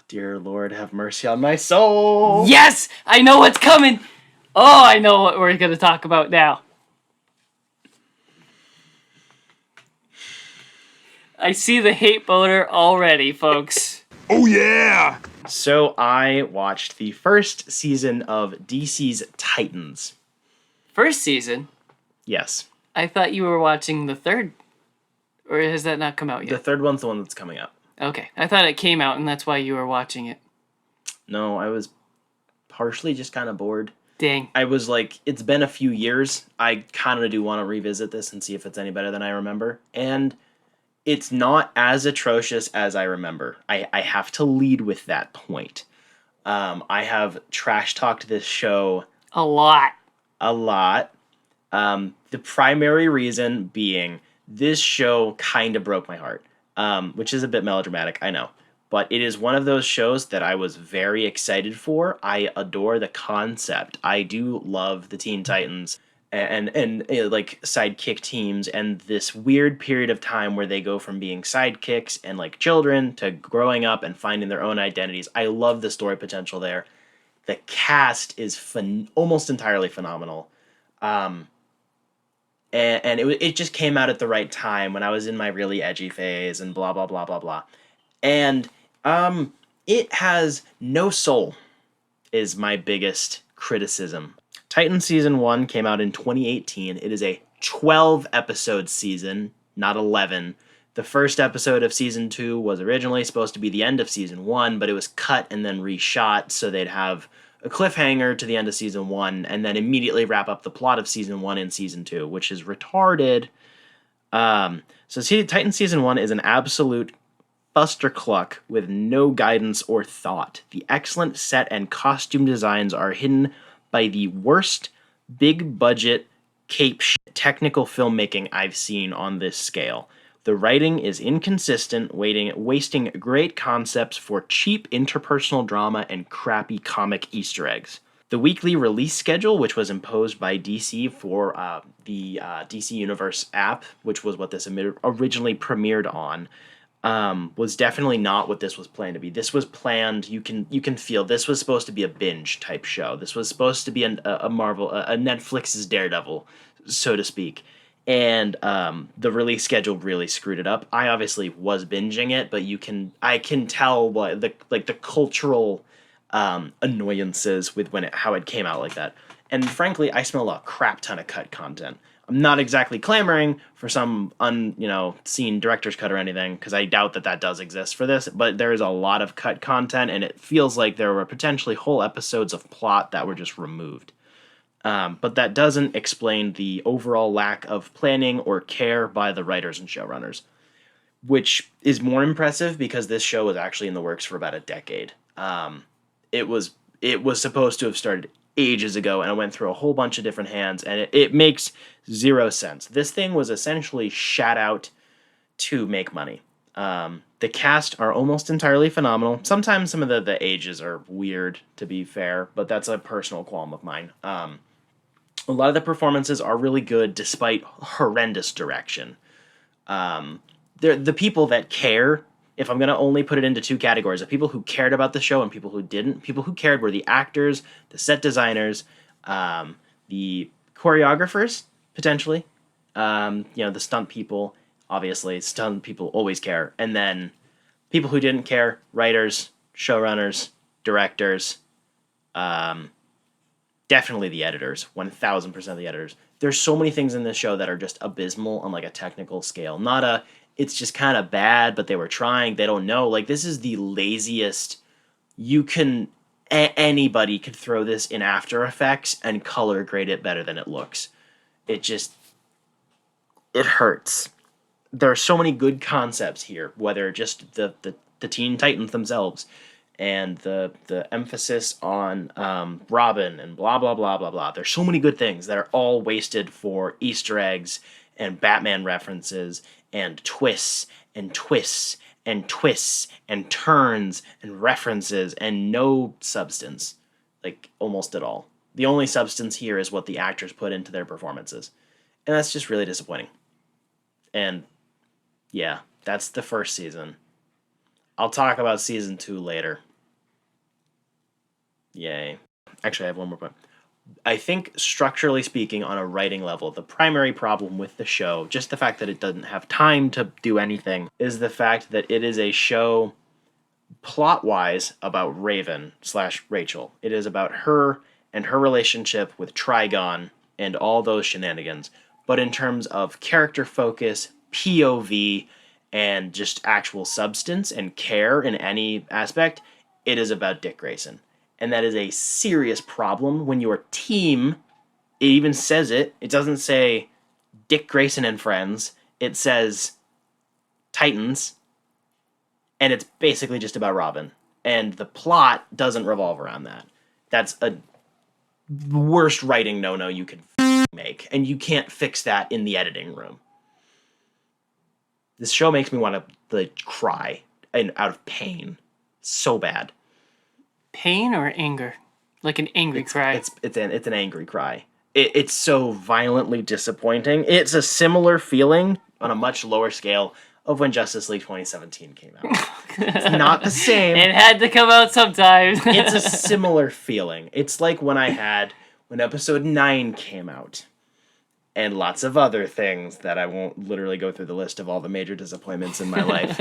S2: Dear Lord, have mercy on my soul.
S1: Yes! I know what's coming! Oh, I know what we're going to talk about now. I see the hate boater already, folks.
S5: Oh yeah!
S2: So I watched the first season of DC's Titans.
S1: First season?
S2: Yes.
S1: I thought you were watching the third. Or has that not come out
S2: The
S1: yet?
S2: third one's the one that's coming up.
S1: Okay. I thought it came out and that's why you were watching it.
S2: No, I was partially just kind of bored.
S1: Dang.
S2: I was like, it's been a few years. I kind of do want to revisit this and see if it's any better than I remember. And it's not as atrocious as I remember. I have to lead with that point. I have trash talked this show
S1: A lot.
S2: a lot. The primary reason being this show kind of broke my heart, which is a bit melodramatic, I know. But it is one of those shows that I was very excited for. I adore the concept. I do love the Teen Titans and like sidekick teams and this weird period of time where they go from being sidekicks and like children to growing up and finding their own identities. I love the story potential there. The cast is almost entirely phenomenal. And it just came out at the right time when I was in my really edgy phase and blah, blah, blah, blah, blah. And it has no soul is my biggest criticism. Titan Season 1 came out in 2018. It is a 12-episode season, not 11. The first episode of Season 2 was originally supposed to be the end of Season 1, but it was cut and then reshot so they'd have a cliffhanger to the end of Season 1 and then immediately wrap up the plot of Season 1 in Season 2, which is retarded. Titan Season 1 is an absolute clustercluck with no guidance or thought. The excellent set and costume designs are hidden by the worst big-budget technical filmmaking I've seen on this scale. The writing is inconsistent, wasting great concepts for cheap interpersonal drama and crappy comic Easter eggs. The weekly release schedule, which was imposed by DC for the DC Universe app, which was what this originally premiered on, was definitely not what this was planned to be. This was planned. You can feel this was supposed to be a binge type show. This was supposed to be a Netflix's Daredevil, so to speak. And the release schedule really screwed it up. I obviously was binging it, but I can tell what the cultural annoyances with how it came out like that. And frankly, I smell a crap ton of cut content. I'm not exactly clamoring for some seen director's cut or anything, because I doubt that does exist for this, but there is a lot of cut content, and it feels like there were potentially whole episodes of plot that were just removed. But that doesn't explain the overall lack of planning or care by the writers and showrunners, which is more impressive because this show was actually in the works for about a decade. It was supposed to have started ages ago, and it went through a whole bunch of different hands, and it makes zero sense. This thing was essentially shat out to make money. The cast are almost entirely phenomenal. Sometimes some of the ages are weird, to be fair, but that's a personal qualm of mine. A lot of the performances are really good, despite horrendous direction. They're the people that care. If I'm going to only put it into two categories, of people who cared about the show and people who didn't. People who cared were the actors, the set designers, the choreographers, potentially. The stunt people, obviously. Stunt people always care. And then people who didn't care, writers, showrunners, directors, definitely the editors, 1000% of the editors. There's so many things in this show that are just abysmal on like a technical scale. It's just kind of bad, but they were trying. They don't know. Like, this is the laziest. Anybody could throw this in After Effects and color grade it better than it looks. It hurts. There are so many good concepts here, whether just the Teen Titans themselves and the emphasis on Robin and blah, blah, blah, blah, blah. There's so many good things that are all wasted for Easter eggs and Batman references and twists and twists and twists and turns and references and no substance, like almost at all. The only substance here is what the actors put into their performances. And that's just really disappointing. And yeah, that's the first season. I'll talk about season 2 later. Yay. Actually, I have one more point. I think, structurally speaking, on a writing level, the primary problem with the show, just the fact that it doesn't have time to do anything, is the fact that it is a show, plot-wise, about Raven/Rachel. It is about her and her relationship with Trigon and all those shenanigans. But in terms of character focus, POV, and just actual substance and care in any aspect, it is about Dick Grayson. And that is a serious problem when your team, it even says it doesn't say Dick Grayson and friends, it says Titans, and it's basically just about Robin. And the plot doesn't revolve around that. That's a worst writing no-no you could make, and you can't fix that in the editing room. This show makes me want to cry and out of pain so bad.
S1: Pain or anger? Like an angry cry?
S2: It's an angry cry. It's so violently disappointing. It's a similar feeling on a much lower scale of when Justice League 2017 came out. It's not the same.
S1: It had to come out sometime.
S2: It's a similar feeling. It's like when episode 9 came out. And lots of other things that I won't literally go through the list of all the major disappointments in my life.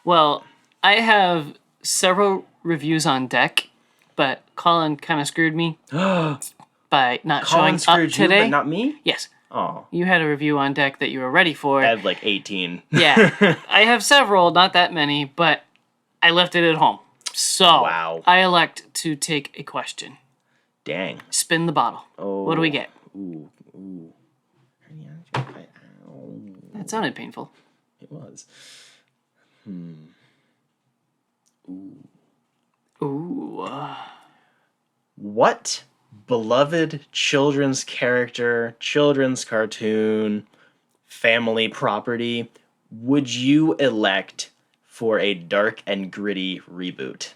S1: Well, I have several reviews on deck, but Colin kind of screwed me by not
S2: Colin
S1: showing up today.
S2: You, but not me?
S1: Yes.
S2: Oh.
S1: You had a review on deck that you were ready for.
S2: I have like 18.
S1: Yeah. I have several, not that many, but I left it at home. So
S2: wow.
S1: I elect to take a question.
S2: Dang.
S1: Spin the bottle.
S2: Oh.
S1: What do we get?
S2: Ooh.
S1: That sounded painful.
S2: It was.
S1: Ooh.
S2: What beloved children's character, children's cartoon, family property would you elect for a dark and gritty reboot?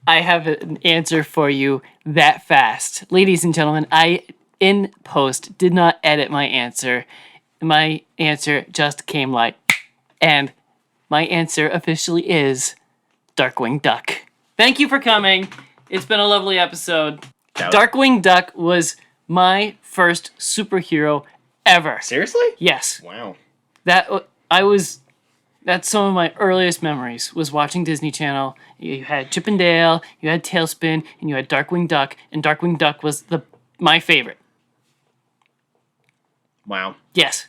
S1: I have an answer for you that fast. Ladies and gentlemen, I, in post, did not edit my answer. My answer just came like, and my answer officially is Darkwing Duck. Thank you for coming. It's been a lovely episode. Darkwing Duck was my first superhero ever.
S2: Seriously?
S1: Yes.
S2: Wow.
S1: That's some of my earliest memories, was watching Disney Channel. You had Chip and Dale, you had Tailspin, and you had Darkwing Duck, and Darkwing Duck was my favorite.
S2: Wow.
S1: Yes.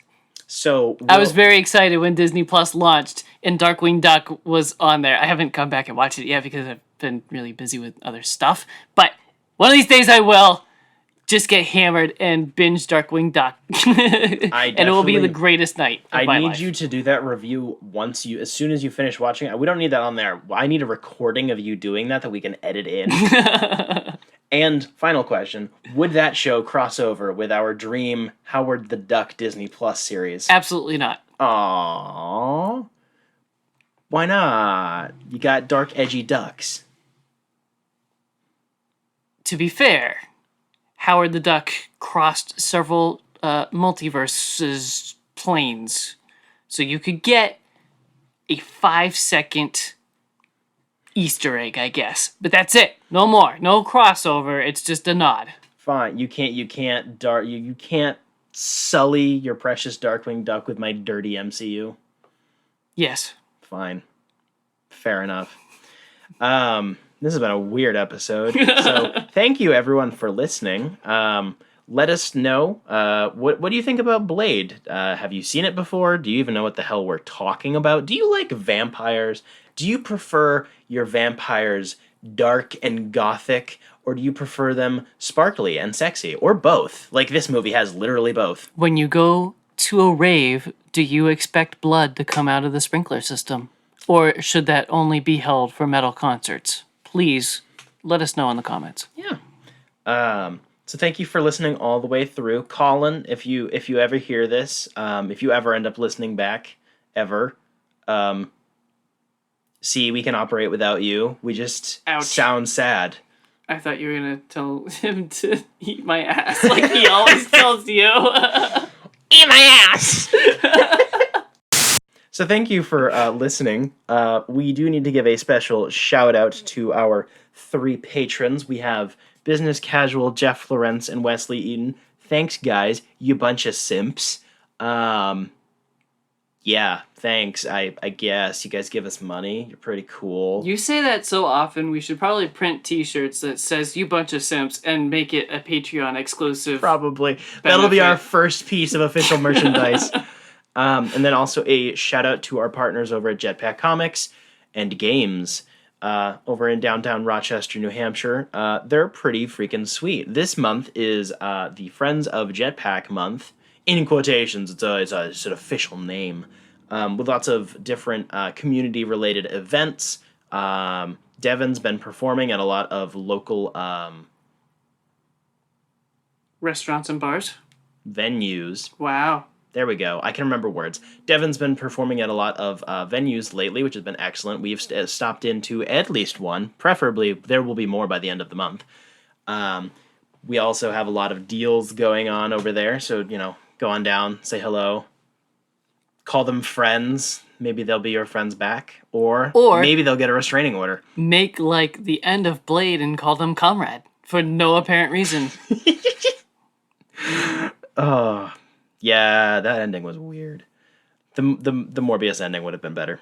S2: So
S1: I was very excited when Disney Plus launched and Darkwing Duck was on there. I haven't come back and watched it yet because I've been really busy with other stuff, but one of these days I will just get hammered and binge Darkwing Duck. And it will be the greatest night of my life.
S2: I need you to do that review as soon as you finish watching it. We don't need that on there. I need a recording of you doing that we can edit in. And final question, would that show cross over with our dream Howard the Duck Disney Plus series?
S1: Absolutely not.
S2: Aww. Why not? You got dark, edgy ducks.
S1: To be fair, Howard the Duck crossed several multiverses planes. So you could get a 5-second Easter egg, I guess. But that's it. No more. No crossover. It's just a nod.
S2: Fine. You can't sully your precious Darkwing Duck with my dirty MCU.
S1: Yes.
S2: Fine. Fair enough. This has been a weird episode. So thank you everyone for listening. Let us know, what do you think about Blade? Have you seen it before? Do you even know what the hell we're talking about? Do you like vampires? Do you prefer your vampires dark and gothic, or do you prefer them sparkly and sexy, or both? Like this movie has literally both.
S1: When you go to a rave, do you expect blood to come out of the sprinkler system? Or should that only be held for metal concerts? Please let us know in the comments.
S2: Yeah. So thank you for listening all the way through. Colin, if you ever hear this, if you ever end up listening back, ever, see, we can operate without you. We just sound sad.
S1: I thought you were gonna tell him to eat my ass, like he always tells you.
S2: Eat my ass! So thank you for listening. We do need to give a special shout out to our 3 patrons. We have Business Casual, Jeff Florence, and Wesley Eaton. Thanks, guys. You bunch of simps. Yeah, thanks. I guess you guys give us money. You're pretty cool.
S1: You say that so often, we should probably print t-shirts that says "You bunch of simps" and make it a Patreon exclusive.
S2: Probably. That'll be our first piece of official merchandise. And then also a shout out to our partners over at Jetpack Comics and Games over in downtown Rochester, New Hampshire. They're pretty freaking sweet. This month is the Friends of Jetpack month. In quotations, it's an official name, with lots of different community-related events. Devin's been performing at a lot of local
S1: restaurants and bars.
S2: Venues.
S1: Wow.
S2: There we go. I can remember words. Devin's been performing at a lot of venues lately, which has been excellent. We've stopped into at least one. Preferably, there will be more by the end of the month. We also have a lot of deals going on over there, so, go on down, say hello, call them friends. Maybe they'll be your friends back. Or maybe they'll get a restraining order.
S1: Make like the end of Blade and call them comrade for no apparent reason.
S2: Oh, yeah, that ending was weird. The Morbius ending would have been better.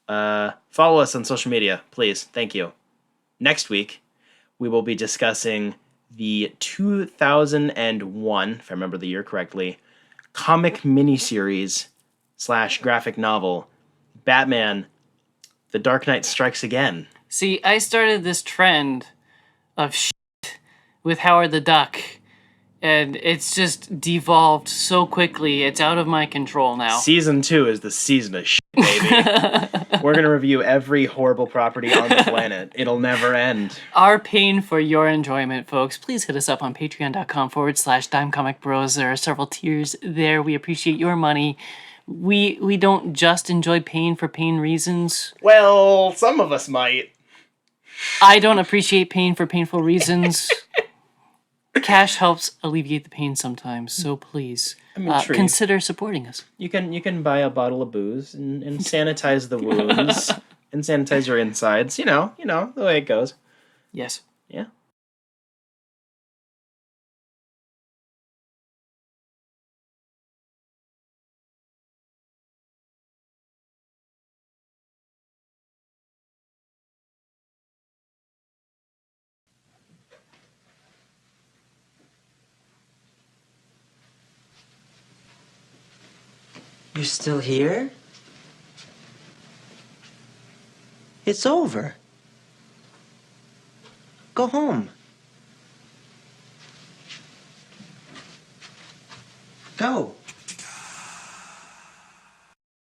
S2: Follow us on social media, please. Thank you. Next week, we will be discussing the 2001, if I remember the year correctly, comic miniseries / graphic novel, Batman, The Dark Knight Strikes Again.
S1: See, I started this trend of with Howard the Duck, and it's just devolved so quickly, it's out of my control now.
S2: Season 2 is the season of shit, baby. We're going to review every horrible property on the planet. It'll never end.
S1: Our pain for your enjoyment, folks. Please hit us up on patreon.com/dimecomicbros. There are several tiers there. We appreciate your money. We don't just enjoy pain for pain reasons.
S2: Well, some of us might.
S1: I don't appreciate pain for painful reasons. Cash helps alleviate the pain sometimes, so please consider supporting us.
S2: You can buy a bottle of booze and sanitize the wounds and sanitize your insides. You know the way it goes.
S1: Yes.
S2: Yeah.
S5: You're still here? It's over. Go home. Go.